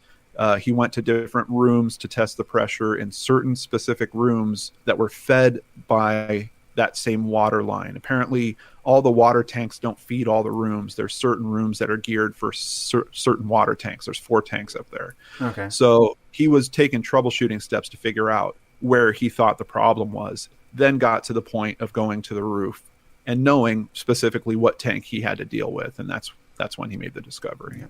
He went to different rooms to test the pressure in certain specific rooms that were fed by that same water line. Apparently, all the water tanks don't feed all the rooms. There's certain rooms that are geared for certain water tanks. There's 4 tanks up there. Okay. So he was taking troubleshooting steps to figure out where he thought the problem was, then got to the point of going to the roof and knowing specifically what tank he had to deal with. And that's when he made the discovery. Yeah.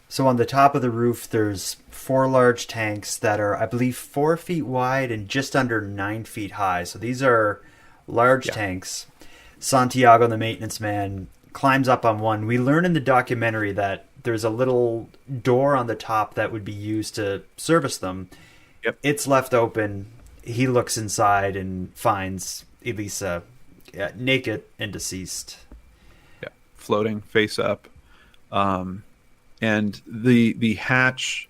So on the top of the roof, there's 4 large tanks that are, I believe, 4 feet wide and just under 9 feet high. So these are large tanks. Santiago, the maintenance man, climbs up on one. We learn in the documentary that there's a little door on the top that would be used to service them. Yep. It's left open. He looks inside and finds Elisa naked and deceased. Yeah, floating face up. And the hatch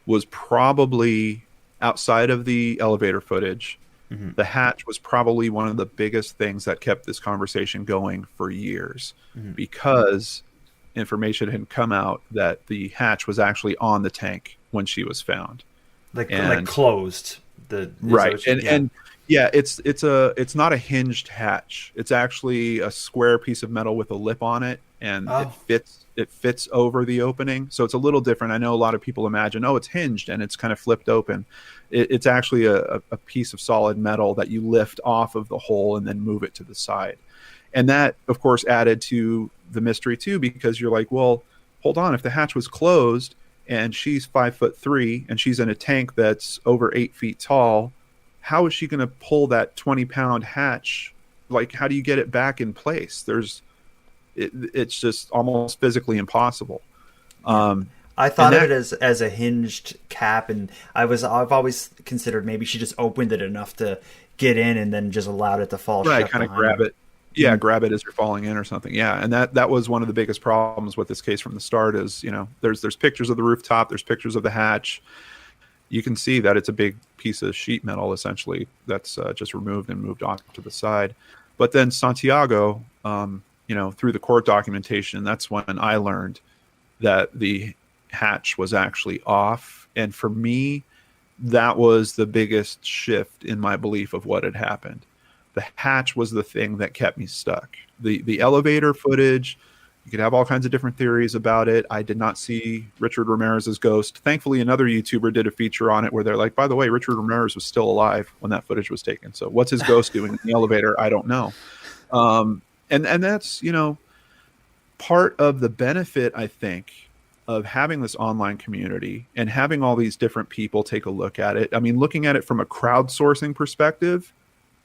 was probably, outside of the elevator footage, the hatch was probably one of the biggest things that kept this conversation going for years, because information had come out that the hatch was actually on the tank when she was found. Like closed. Right. And it's not a hinged hatch. It's actually a square piece of metal with a lip on it, and it fits over the opening. So it's a little different. I know a lot of people imagine, it's hinged and it's kind of flipped open. It's actually a piece of solid metal that you lift off of the hole and then move it to the side. And that, of course, added to the mystery too, because you're like, well, hold on, if the hatch was closed and she's 5'3" and she's in a tank that's over 8 feet tall, how is she going to pull that 20-pound hatch? Like, how do you get it back in place? It's just almost physically impossible. I thought of it as a hinged cap, and I've always considered maybe she just opened it enough to get in and then just allowed it to fall shut. Right, kind of grab it. Yeah, grab it as you're falling in or something. Yeah, and that was one of the biggest problems with this case from the start is, there's pictures of the rooftop, there's pictures of the hatch. You can see that it's a big piece of sheet metal, essentially, that's just removed and moved off to the side. But then Santiago, through the court documentation, that's when I learned that the hatch was actually off. And for me, that was the biggest shift in my belief of what had happened. The hatch was the thing that kept me stuck. The elevator footage, you could have all kinds of different theories about it. I did not see Richard Ramirez's ghost. Thankfully, another YouTuber did a feature on it where they're like, by the way, Richard Ramirez was still alive when that footage was taken. So what's his ghost doing in the elevator? I don't know. And that's, part of the benefit, I think, of having this online community and having all these different people take a look at it. I mean, looking at it from a crowdsourcing perspective,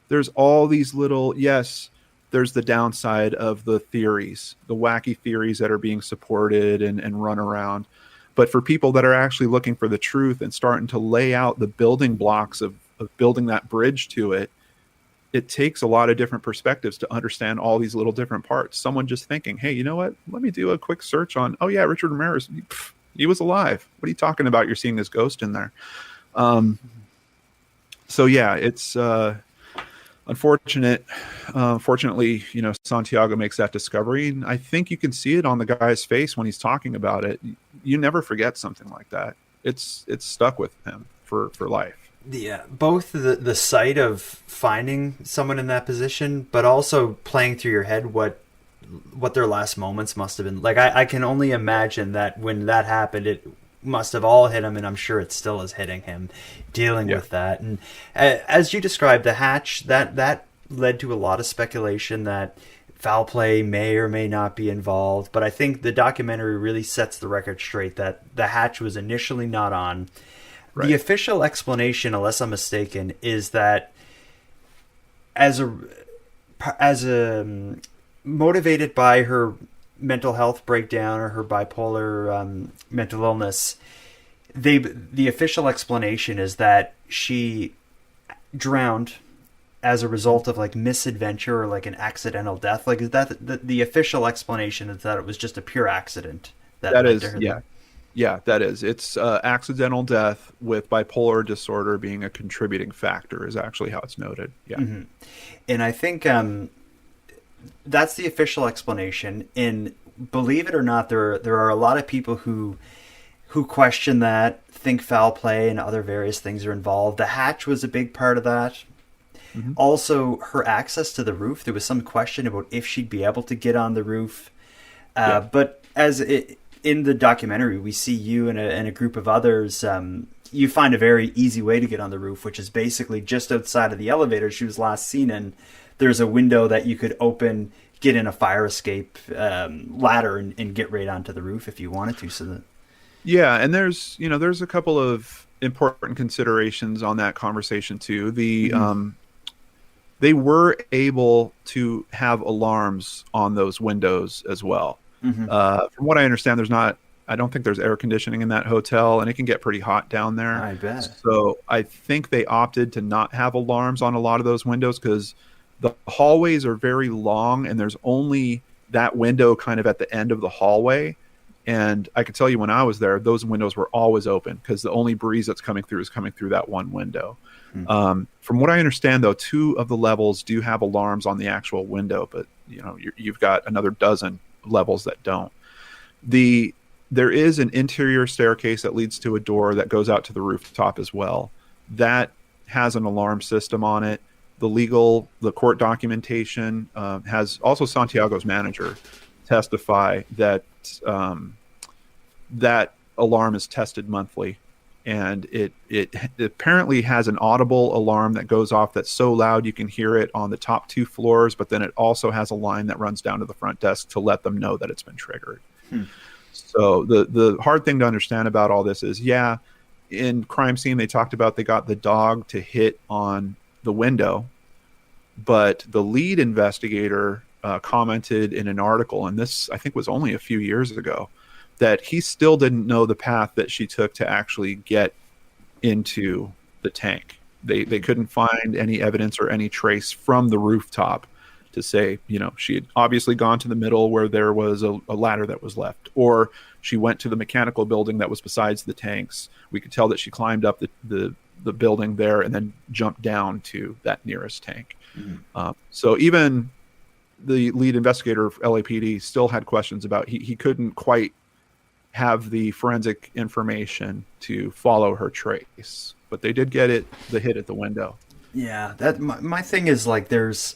there's all these little, there's the downside of the theories, the wacky theories that are being supported and run around. But for people that are actually looking for the truth and starting to lay out the building blocks of building that bridge to it, it takes a lot of different perspectives to understand all these little different parts. Someone just thinking, hey, you know what? Let me do a quick search on, Richard Ramirez, he was alive. What are you talking about? You're seeing this ghost in there. It's unfortunate. Fortunately, Santiago makes that discovery, and I think you can see it on the guy's face when he's talking about it. You never forget something like that. It's stuck with him for life. Yeah, both the sight of finding someone in that position, but also playing through your head what their last moments must have been. Like, I can only imagine that when that happened, it must have all hit him, and I'm sure it still is hitting him, dealing with that. And as you described, the hatch, that led to a lot of speculation that foul play may or may not be involved. But I think the documentary really sets the record straight that the hatch was initially not on. Right. The official explanation, unless I'm mistaken, is that as a motivated by her mental health breakdown or her bipolar mental illness, the official explanation is that she drowned as a result of like misadventure or like an accidental death. Like, is that the official explanation is that it was just a pure accident that led to her death? Yeah, that is. It's accidental death with bipolar disorder being a contributing factor is actually how it's noted. Yeah. Mm-hmm. And I think that's the official explanation. And believe it or not, there are a lot of people who question that, think foul play and other various things are involved. The hatch was a big part of that. Also, her access to the roof. There was some question about if she'd be able to get on the roof. But in the documentary, we see you and a group of others. You find a very easy way to get on the roof, which is basically just outside of the elevator she was last seen in. There's a window that you could open, get in a fire escape ladder, and get right onto the roof if you wanted to. And there's a couple of important considerations on that conversation too. They were able to have alarms on those windows as well. From what I understand, I don't think there's air conditioning in that hotel, and it can get pretty hot down there. I bet. So I think they opted to not have alarms on a lot of those windows because the hallways are very long, and there's only that window kind of at the end of the hallway. And I can tell you when I was there, those windows were always open because the only breeze that's coming through is coming through that one window. From what I understand, though, 2 of the levels do have alarms on the actual window, but you've got another dozen levels that don't. There is an interior staircase that leads to a door that goes out to the rooftop as well. That has an alarm system on it. The court documentation has also Santiago's manager testify that that alarm is tested monthly, and it apparently has an audible alarm that goes off that's so loud you can hear it on the top 2 floors, but then it also has a line that runs down to the front desk to let them know that it's been triggered. So the hard thing to understand about all this is, in crime scene they talked about they got the dog to hit on the window, but the lead investigator commented in an article, and this I think was only a few years ago, that he still didn't know the path that she took to actually get into the tank. They couldn't find any evidence or any trace from the rooftop to say, she had obviously gone to the middle where there was a ladder that was left, or she went to the mechanical building that was besides the tanks. We could tell that she climbed up the building there and then jumped down to that nearest tank. So even the lead investigator of LAPD still had questions about, he couldn't quite have the forensic information to follow her trace, but they did get the hit at the window. Yeah, my thing is, like, there's,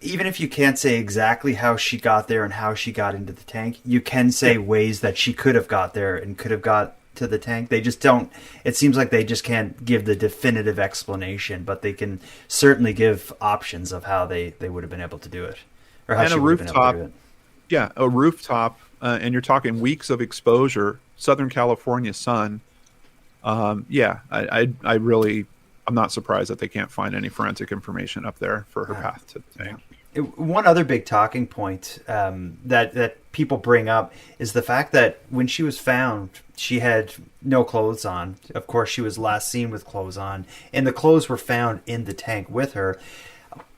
even if you can't say exactly how she got there and how she got into the tank, you can say ways that she could have got there and could have got to the tank. They just don't, it seems like they just can't give the definitive explanation, but they can certainly give options of how they would have been able to do it, or how and she a would have been able to do it. A rooftop, and you're talking weeks of exposure, Southern California sun. I'm not surprised that they can't find any forensic information up there for her path to the tank. One other big talking point that people bring up is the fact that when she was found, she had no clothes on. Of course, she was last seen with clothes on, and the clothes were found in the tank with her.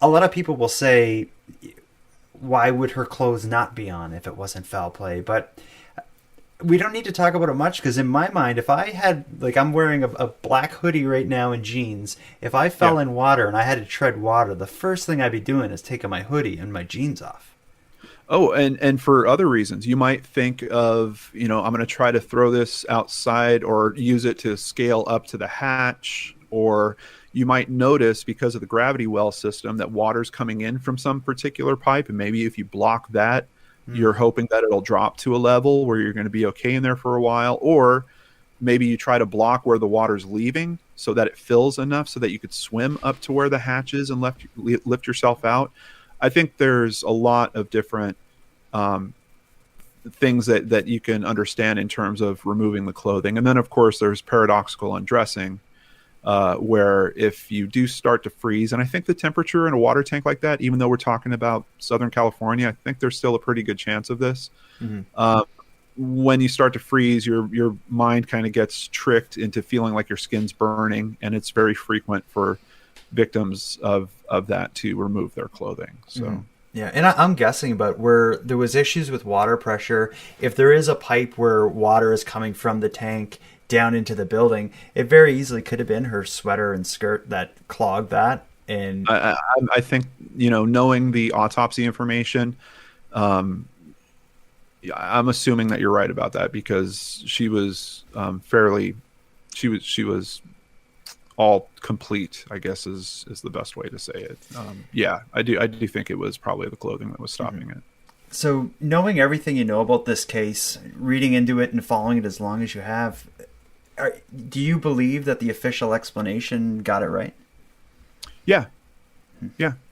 A lot of people will say, why would her clothes not be on if it wasn't foul play? But we don't need to talk about it much, because in my mind, if I had, like, I'm wearing a black hoodie right now and jeans. If I fell in water and I had to tread water, the first thing I'd be doing is taking my hoodie and my jeans off. Oh, and for other reasons, you might think of, I'm going to try to throw this outside or use it to scale up to the hatch, or you might notice, because of the gravity well system, that water's coming in from some particular pipe, and maybe if you block that, you're hoping that it'll drop to a level where you're going to be okay in there for a while. Or maybe you try to block where the water's leaving so that it fills enough so that you could swim up to where the hatch is and lift yourself out. I think there's a lot of different things that you can understand in terms of removing the clothing. And then, of course, there's paradoxical undressing, where if you do start to freeze, and I think the temperature in a water tank like that, even though we're talking about Southern California, I think there's still a pretty good chance of this. When you start to freeze, your mind kind of gets tricked into feeling like your skin's burning, and it's very frequent for victims of that to remove their clothing. So yeah, and I'm guessing, but where there was issues with water pressure, if there is a pipe where water is coming from the tank down into the building, it very easily could have been her sweater and skirt that clogged that. And I think, knowing the autopsy information, I'm assuming that you're right about that, because she was all complete, I guess is the best way to say it. Yeah, I do think it was probably the clothing that was stopping it. So, knowing everything you know about this case, reading into it and following it as long as you have, do you believe that the official explanation got it right? Yeah,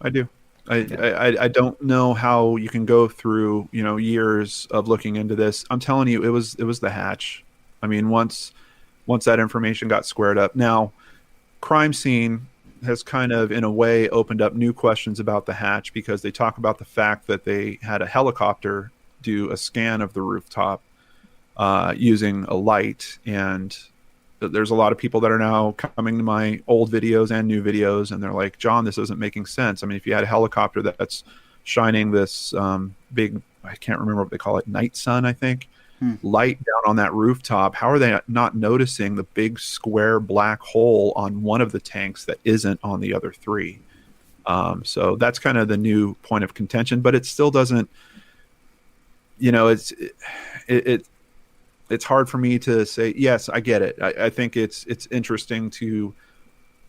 I do. I don't know how you can go through, years of looking into this. I'm telling you, it was the hatch. I mean, once that information got squared up. Now, crime scene has kind of, in a way, opened up new questions about the hatch, because they talk about the fact that they had a helicopter do a scan of the rooftop using a light. And there's a lot of people that are now coming to my old videos and new videos, and they're like, John, this isn't making sense. I mean, if you had a helicopter that's shining this big, I can't remember what they call it, night sun, I think, light down on that rooftop, how are they not noticing the big square black hole on one of the tanks that isn't on the other three? So that's kind of the new point of contention, but it still doesn't, it's hard for me to say, yes, I get it. I think it's interesting to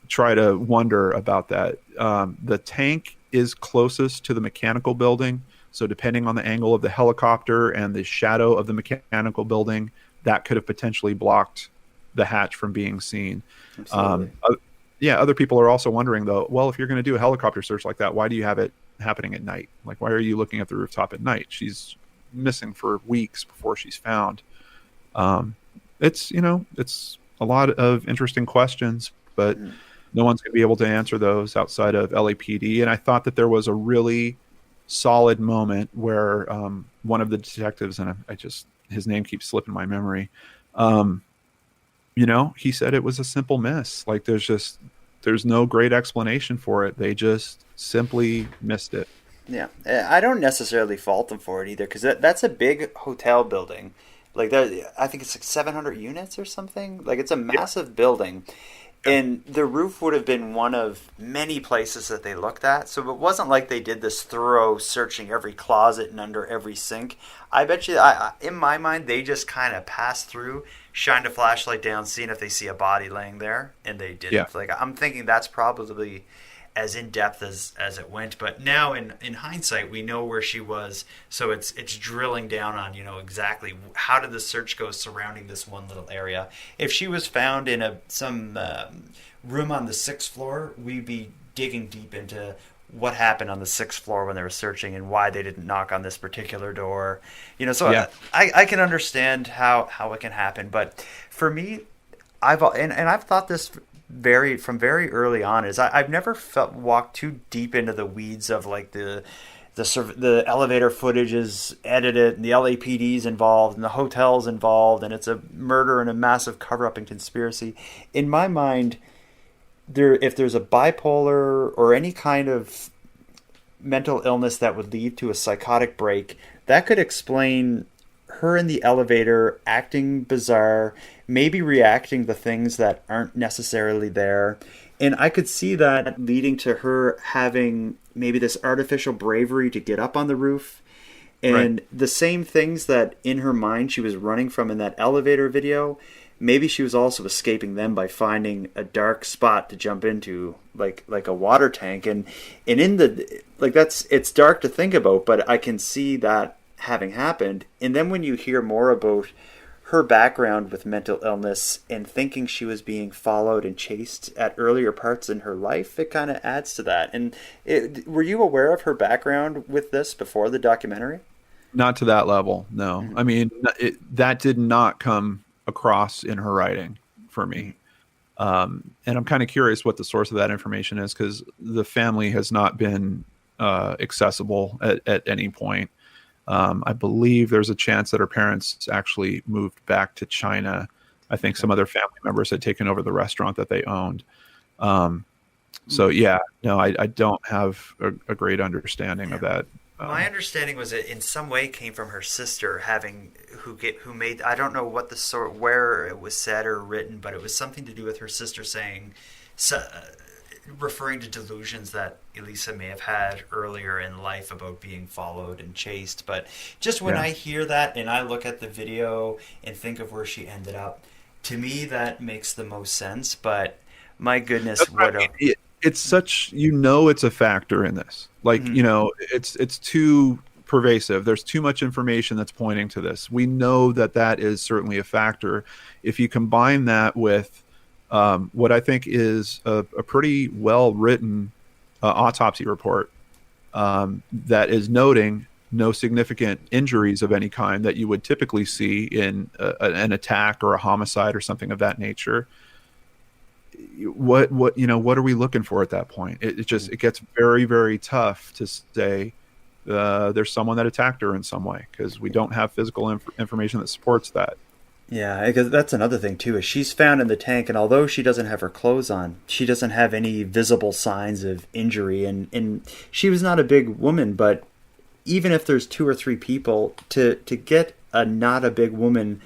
try to wonder about that. The tank is closest to the mechanical building. So depending on the angle of the helicopter and the shadow of the mechanical building, that could have potentially blocked the hatch from being seen. Other people are also wondering, though, well, if you're going to do a helicopter search like that, why do you have it happening at night? Like, why are you looking at the rooftop at night? She's missing for weeks before she's found. It's a lot of interesting questions, but no one's going to be able to answer those outside of LAPD. And I thought that there was a really solid moment where one of the detectives, and his name keeps slipping my memory, he said it was a simple miss. Like, there's no great explanation for it. They just simply missed it. Yeah, I don't necessarily fault them for it either, because that's a big hotel building. Like that, I think it's like 700 units or something. Like, it's a massive building. And the roof would have been one of many places that they looked at. So it wasn't like they did this thorough searching every closet and under every sink. I bet you, in my mind, they just kind of passed through, shined a flashlight down, seeing if they see a body laying there, and they didn't. Yeah. Like, I'm thinking that's probably as in-depth as it went. But now in hindsight, we know where she was, so it's drilling down on exactly how did the search go surrounding this one little area. If she was found in some room on the 6th floor, we'd be digging deep into what happened on the 6th floor when they were searching and why they didn't knock on this particular door. So yeah. I can understand how it can happen, but for me, I've thought this from very early on, is I've never walked too deep into the weeds of like the elevator footage is edited and the LAPD's involved and the hotel's involved and it's a murder and a massive cover-up and conspiracy. In my mind, if there's a bipolar or any kind of mental illness that would lead to a psychotic break, that could explain her in the elevator acting bizarre, maybe reacting to things that aren't necessarily there. And I could see that leading to her having maybe this artificial bravery to get up on the roof. And the same things that in her mind she was running from in that elevator video, maybe she was also escaping them by finding a dark spot to jump into, like a water tank. And in the, like, it's dark to think about, but I can see that having happened. And then when you hear more about her background with mental illness and thinking she was being followed and chased at earlier parts in her life, it kind of adds to that. And were you aware of her background with this before the documentary? Not to that level, no. Mm-hmm. I mean, that did not come across in her writing for me. And I'm kind of curious what the source of that information is, because the family has not been accessible at any point. I believe there's a chance that her parents actually moved back to China. I think some other family members had taken over the restaurant that they owned. So yeah, no, I don't have a great understanding of that. My understanding was it in some way came from her sister who made, I don't know what where it was said or written, but it was something to do with her sister saying, referring to delusions that Elisa may have had earlier in life about being followed and chased. But just when I hear that and I look at the video and think of where she ended up, to me that makes the most sense. But My goodness, That's what what I mean. It's such, it's a factor in this. Like, it's too pervasive. There's too much information that's pointing to this. We know that is certainly a factor. If you combine that with what I think is a pretty well written autopsy report that is noting no significant injuries of any kind that you would typically see in an attack or a homicide or something of that nature. What are we looking for at that point? It gets very, very tough to say there's someone that attacked her in some way, because we don't have physical information that supports that. Yeah, because that's another thing too, is she's found in the tank, and although she doesn't have her clothes on, she doesn't have any visible signs of injury, and she was not a big woman, but even if there's 2 or 3 people, to get not a big woman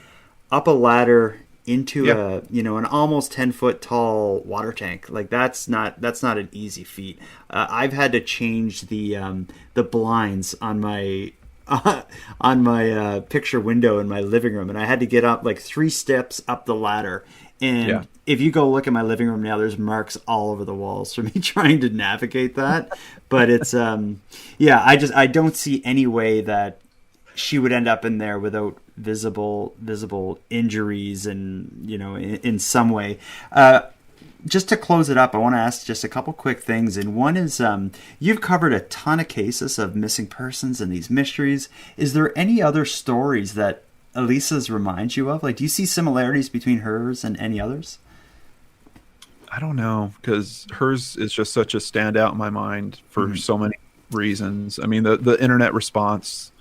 up a ladder into an almost 10-foot tall water tank, like that's not an easy feat. I've had to change the blinds on my picture window in my living room, and I had to get up like 3 steps up the ladder. And if you go look at my living room now, there's marks all over the walls from me trying to navigate that. But it's I don't see any way that she would end up in there without visible injuries, and in some way. Just to close it up, I want to ask just a couple quick things. And one is, you've covered a ton of cases of missing persons and these mysteries. Is there any other stories that Elisa's reminds you of? Like, do you see similarities between hers and any others? I don't know, because hers is just such a standout in my mind for so many reasons. I mean, the internet response,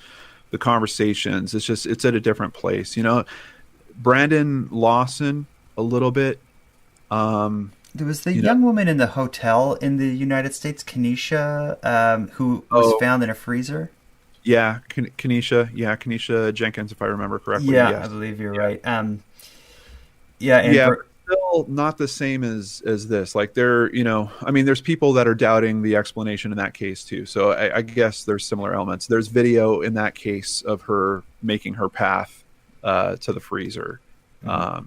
the conversations, it's at a different place. Brandon Lawson, a little bit. There was the young woman in the hotel in the United States, Kenesha, who was found in a freezer. Yeah, Kenesha Jenkins, if I remember correctly. Yeah, yes. I believe you're right. Still not the same as this. Like, there's people that are doubting the explanation in that case too. So I guess there's similar elements. There's video in that case of her making her path to the freezer. A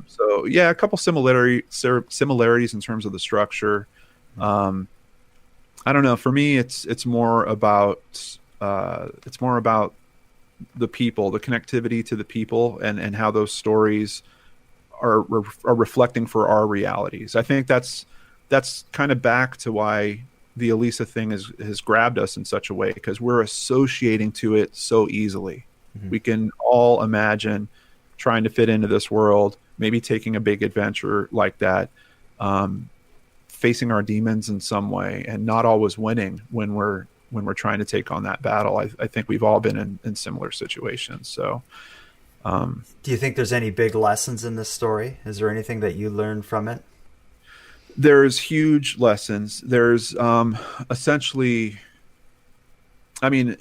couple similarities in terms of the structure. I don't know. For me, it's more about the people, the connectivity to the people, and how those stories are reflecting for our realities. I think that's kind of back to why the Elisa thing has grabbed us in such a way, because we're associating to it so easily. We can all imagine trying to fit into this world, maybe taking a big adventure like that, facing our demons in some way, and not always winning when we're trying to take on that battle. I think we've all been in similar situations. So, do you think there's any big lessons in this story? Is there anything that you learned from it? There's huge lessons. There's essentially, I mean,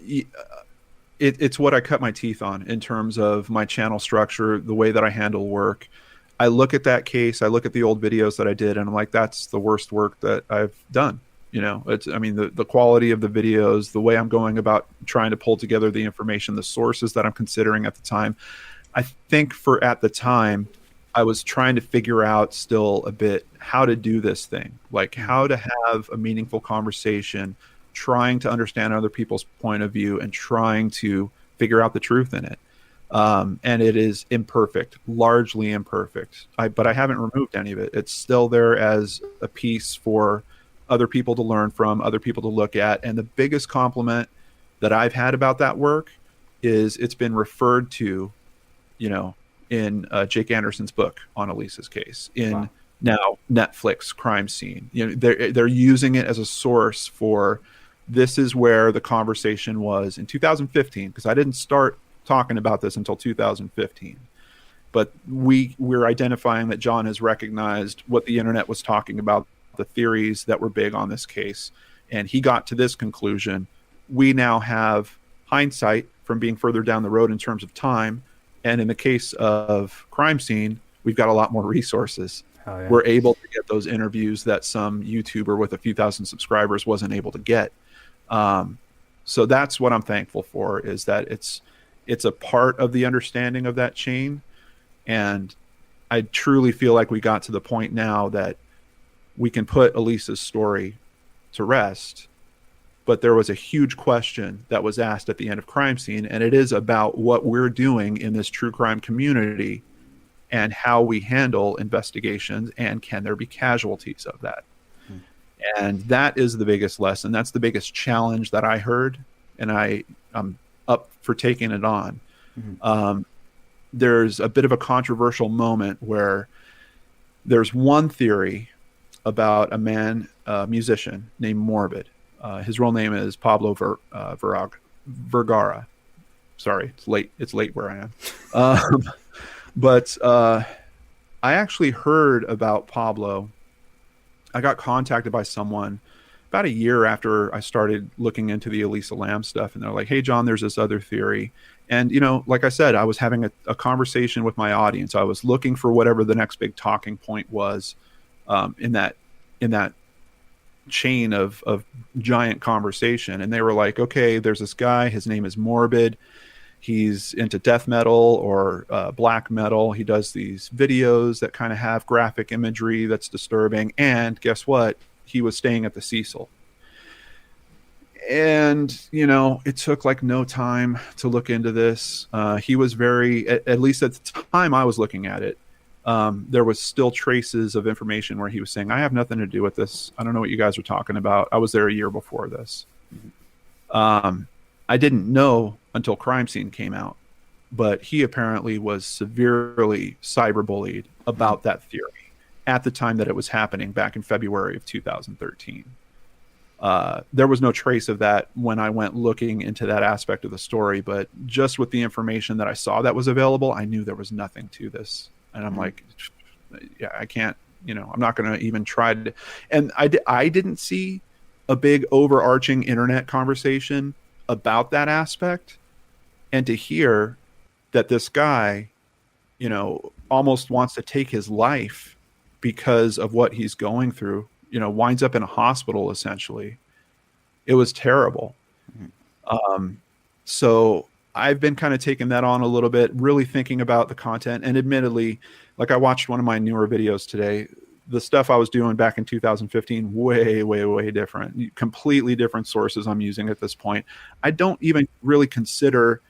it's what I cut my teeth on in terms of my channel structure, the way that I handle work. I look at that case, I look at the old videos that I did, and I'm like, that's the worst work that I've done. The quality of the videos, the way I'm going about trying to pull together the information, the sources that I'm considering at the time. I think at the time, I was trying to figure out still a bit how to do this thing, like how to have a meaningful conversation, trying to understand other people's point of view and trying to figure out the truth in it. And it is imperfect, largely imperfect. But I haven't removed any of it. It's still there as a piece for other people to learn from, other people to look at. And the biggest compliment that I've had about that work is it's been referred to, in Jake Anderson's book on Elisa's case, in now Netflix Crime Scene. They're using it as a source for, this is where the conversation was in 2015, because I didn't start talking about this until 2015. But we're identifying that John has recognized what the internet was talking about, the theories that were big on this case, and he got to this conclusion. We now have hindsight from being further down the road in terms of time, and in the case of Crime Scene, we've got a lot more resources. Oh, yeah. We're able to get those interviews that some YouTuber with a few thousand subscribers wasn't able to get. So that's what I'm thankful for, is that it's a part of the understanding of that chain. And I truly feel like we got to the point now that we can put Elisa's story to rest. But there was a huge question that was asked at the end of Crime Scene, and it is about what we're doing in this true crime community and how we handle investigations, and can there be casualties of that? And that is the biggest lesson. That's the biggest challenge that I heard, and I'm up for taking it on. There's a bit of a controversial moment where there's one theory about a man, a musician named Morbid. His real name is Pablo Vergara. Sorry, it's late where I am. But I actually heard about Pablo. I got contacted by someone about a year after I started looking into the Elisa Lam stuff, and they're like, "Hey, John, there's this other theory." And, like I said, I was having a conversation with my audience. I was looking for whatever the next big talking point was in that chain of giant conversation. And they were like, okay, there's this guy, his name is Morbid. He's into death metal or black metal. He does these videos that kind of have graphic imagery that's disturbing. And guess what? He was staying at the Cecil. And, it took like no time to look into this. He was at least at the time I was looking at it, there was still traces of information where he was saying, I have nothing to do with this. I don't know what you guys are talking about. I was there a year before this. I didn't know until Crime Scene came out, but he apparently was severely cyberbullied about that theory at the time that it was happening back in February of 2013. There was no trace of that when I went looking into that aspect of the story, but just with the information that I saw that was available, I knew there was nothing to this. And I'm like, yeah, I can't, I'm not going to even try to. And I didn't see a big overarching internet conversation about that aspect. And to hear that this guy, almost wants to take his life because of what he's going through, winds up in a hospital, essentially. It was terrible. So I've been kind of taking that on a little bit, really thinking about the content. And admittedly, like I watched one of my newer videos today, the stuff I was doing back in 2015, way, way, way different, completely different sources I'm using at this point. I don't even really consider,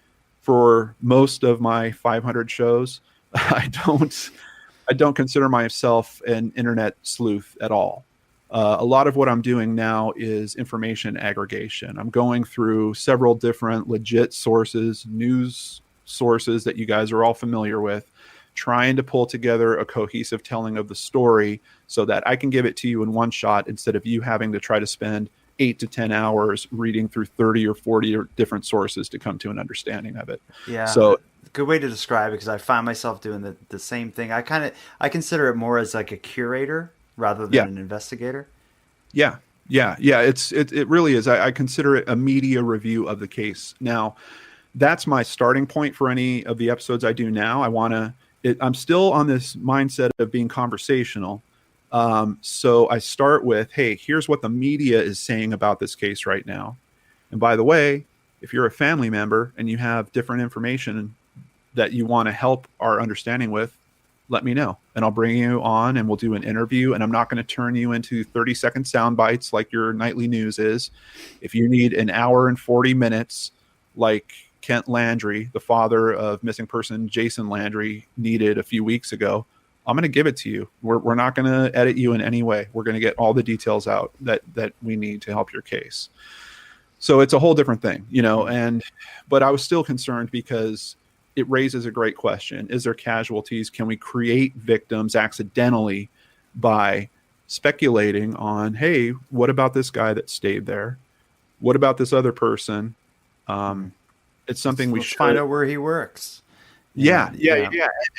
for most of my 500 shows, I don't consider myself an internet sleuth at all. A lot of what I'm doing now is information aggregation. I'm going through several different legit sources, news sources that you guys are all familiar with, trying to pull together a cohesive telling of the story so that I can give it to you in one shot instead of you having to try to spend 8 to 10 hours reading through 30 or 40 different sources to come to an understanding of it. Yeah. So good way to describe it, because I find myself doing the same thing. I consider it more as like a curator rather than an investigator. Yeah. It really is. I consider it a media review of the case. Now, that's my starting point for any of the episodes I do now. I'm still on this mindset of being conversational. So I start with, hey, here's what the media is saying about this case right now. And by the way, if you're a family member and you have different information that you want to help our understanding with, let me know and I'll bring you on and we'll do an interview. And I'm not going to turn you into 30-second sound bites like your nightly news is. If you need an hour and 40 minutes, like Kent Landry, the father of missing person Jason Landry, needed a few weeks ago, I'm going to give it to you. We're not going to edit you in any way. We're going to get all the details out that we need to help your case. So it's a whole different thing, but I was still concerned because it raises a great question. Is there casualties? Can we create victims accidentally by speculating on, hey, what about this guy that stayed there? What about this other person? It's something we should find out where he works. Yeah.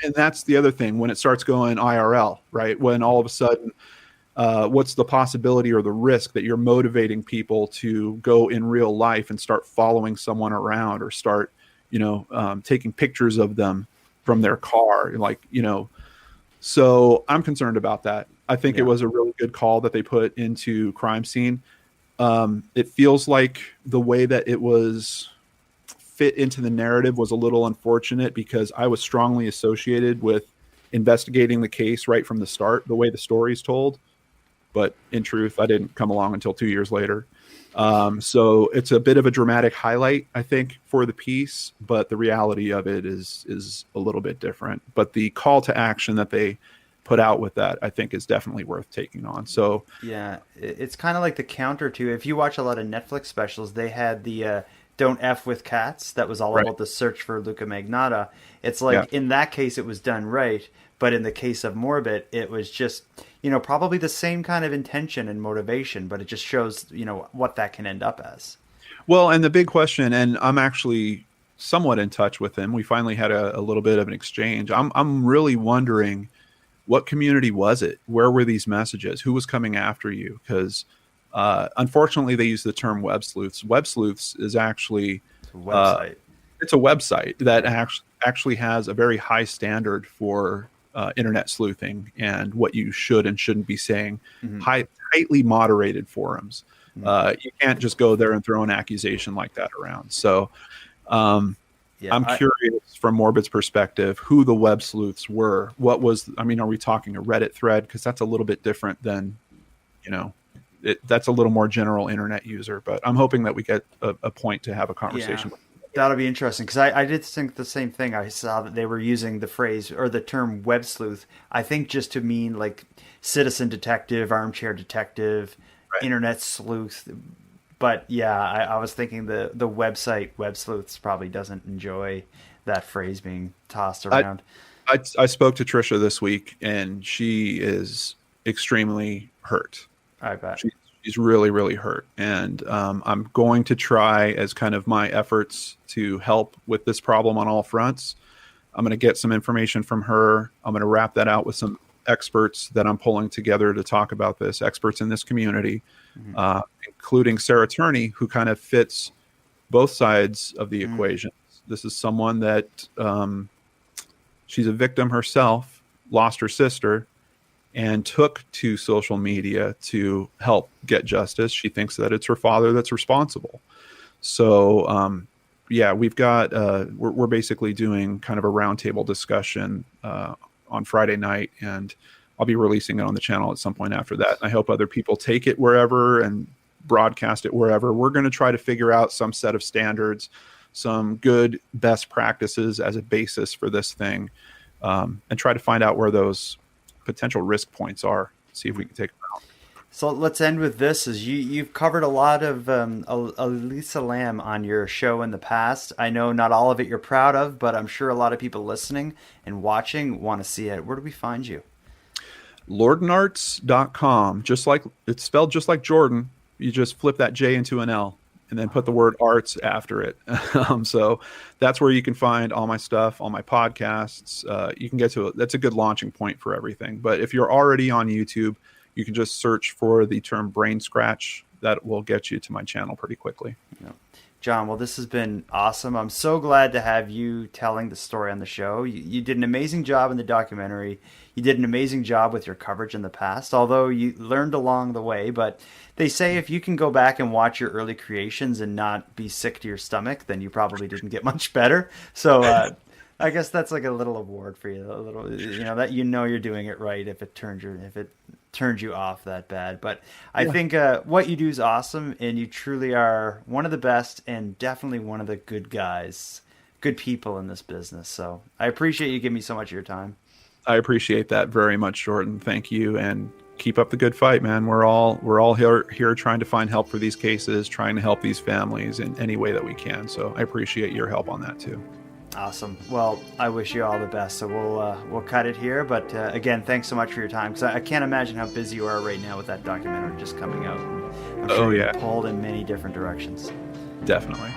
And that's the other thing when it starts going IRL, right? When all of a sudden, what's the possibility or the risk that you're motivating people to go in real life and start following someone around or start, taking pictures of them from their car, so I'm concerned about that. I think it was a really good call that they put into Crime Scene. It feels like the way that it was fit into the narrative was a little unfortunate because I was strongly associated with investigating the case right from the start, the way the story is told. but in truth, I didn't come along until 2 years later. So it's a bit of a dramatic highlight, I think, for the piece, but the reality of it is a little bit different. But the call to action that they put out with that, I think, is definitely worth taking on. So yeah, it's kind of like the counter to, if you watch a lot of Netflix specials, they had the Don't F with Cats. That was all Right. about the search for Luca Magnotta. It's like, in that case, it was done right. But in the case of Morbid, it was just, probably the same kind of intention and motivation, but it just shows, what that can end up as. Well, and the big question, and I'm actually somewhat in touch with him. We finally had a little bit of an exchange. I'm really wondering, what community was it? Where were these messages? Who was coming after you? Because unfortunately, they use the term web sleuths. Web sleuths is actually It's a website. It's a website that actually has a very high standard for internet sleuthing and what you should and shouldn't be saying. Tightly moderated forums. You can't just go there and throw an accusation like that around. So I'm curious from Morbid's perspective who the web sleuths were. Are we talking a Reddit thread? Because that's a little bit different than, that's a little more general internet user. But I'm hoping that we get a point to have a conversation. Yeah. That'll be interesting, because I did think the same thing. I saw that they were using the phrase or the term web sleuth, I think just to mean like citizen detective, armchair detective, right. Internet sleuth. But yeah, I was thinking the website web sleuths probably doesn't enjoy that phrase being tossed around. I spoke to Trisha this week, and she is extremely hurt. I bet. She's really, really hurt. And I'm going to try, as kind of my efforts to help with this problem on all fronts, I'm going to get some information from her. I'm going to wrap that out with some experts that I'm pulling together to talk about this, experts in this community, including Sarah Turney, who kind of fits both sides of the equation. This is someone that she's a victim herself, lost her sister, and took to social media to help get justice. She thinks that it's her father that's responsible. So, we've got, we're basically doing kind of a roundtable discussion on Friday night, and I'll be releasing it on the channel at some point after that. I hope other people take it wherever and broadcast it wherever. We're going to try to figure out some set of standards, some good best practices as a basis for this thing, and try to find out where those potential risk points are. See if we can take them out. So let's end with this. You've covered a lot of Elisa Lam on your show in the past. I know not all of it you're proud of, but I'm sure a lot of people listening and watching want to see it. Where do we find you? LordanArts.com. Just like it's spelled just like Jordan. You just flip that J into an L and then put the word arts after it. So that's where you can find all my stuff, all my podcasts. You can get to it. That's a good launching point for everything. But if you're already on YouTube, you can just search for the term brain scratch. That will get you to my channel pretty quickly. Yeah. John, well, this has been awesome. I'm so glad to have you telling the story on the show. You did an amazing job in the documentary. You did an amazing job with your coverage in the past, although you learned along the way. But they say if you can go back and watch your early creations and not be sick to your stomach, then you probably didn't get much better. So I guess that's like a little award for you, a little, that you're doing it right if it turned you off that bad. But I think what you do is awesome, and you truly are one of the best and definitely one of the good guys, good people in this business. So I appreciate you giving me so much of your time. I appreciate that very much, Jordan. Thank you, and keep up the good fight, man. We're all here trying to find help for these cases, trying to help these families in any way that we can. So I appreciate your help on that too. Awesome. Well, I wish you all the best. So we'll cut it here. But again, thanks so much for your time, because I can't imagine how busy you are right now with that documentary just coming out. I'm sure you're pulled in many different directions. Definitely.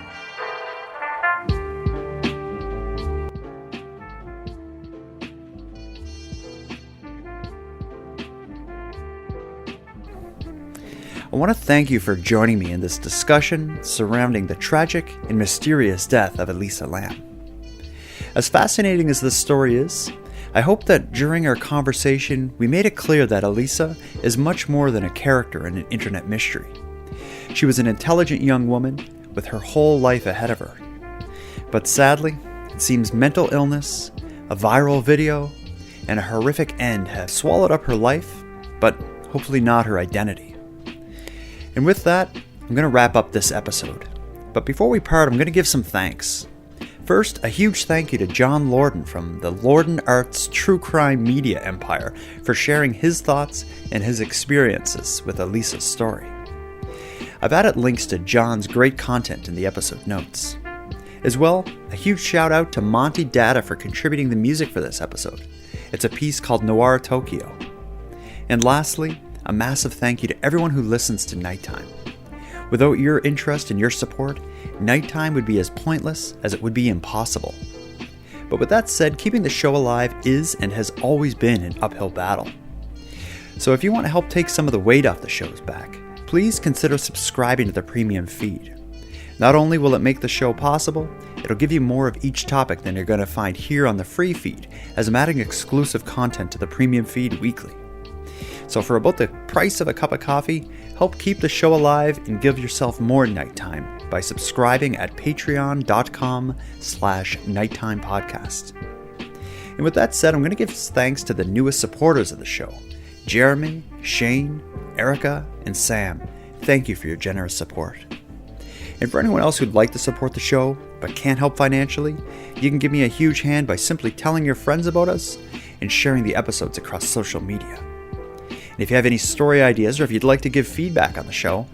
I want to thank you for joining me in this discussion surrounding the tragic and mysterious death of Elisa Lam. As fascinating as this story is, I hope that during our conversation we made it clear that Elisa is much more than a character in an internet mystery. She was an intelligent young woman with her whole life ahead of her. But sadly, it seems mental illness, a viral video, and a horrific end have swallowed up her life, but hopefully not her identity. And with that, I'm going to wrap up this episode. But before we part, I'm going to give some thanks. First, a huge thank you to John Lordan from the Lordan Arts True Crime Media Empire for sharing his thoughts and his experiences with Elisa's story. I've added links to John's great content in the episode notes. As well, a huge shout out to Monty Datta for contributing the music for this episode. It's a piece called Noir Tokyo. And lastly, a massive thank you to everyone who listens to Nighttime. Without your interest and your support, Nighttime would be as pointless as it would be impossible. But with that said, keeping the show alive is and has always been an uphill battle. So if you want to help take some of the weight off the show's back, please consider subscribing to the premium feed. Not only will it make the show possible, it'll give you more of each topic than you're going to find here on the free feed, as I'm adding exclusive content to the premium feed weekly. So for about the price of a cup of coffee, help keep the show alive and give yourself more nighttime by subscribing at patreon.com/nighttimepodcast. And with that said, I'm going to give thanks to the newest supporters of the show, Jeremy, Shane, Erica, and Sam. Thank you for your generous support. And for anyone else who'd like to support the show but can't help financially, you can give me a huge hand by simply telling your friends about us and sharing the episodes across social media. And if you have any story ideas or if you'd like to give feedback on the show,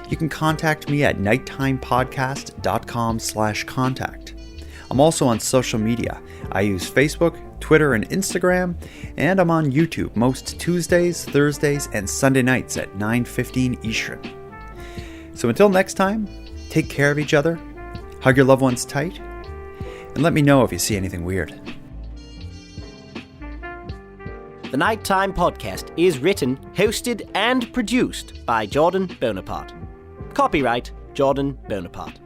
you can contact me at nighttimepodcast.com/contact. I'm also on social media. I use Facebook, Twitter, and Instagram, and I'm on YouTube most Tuesdays, Thursdays, and Sunday nights at 9:15 Eastern. So until next time, take care of each other, hug your loved ones tight, and let me know if you see anything weird. The Nighttime Podcast is written, hosted, and produced by Jordan Bonaparte. Copyright Jordan Bonaparte.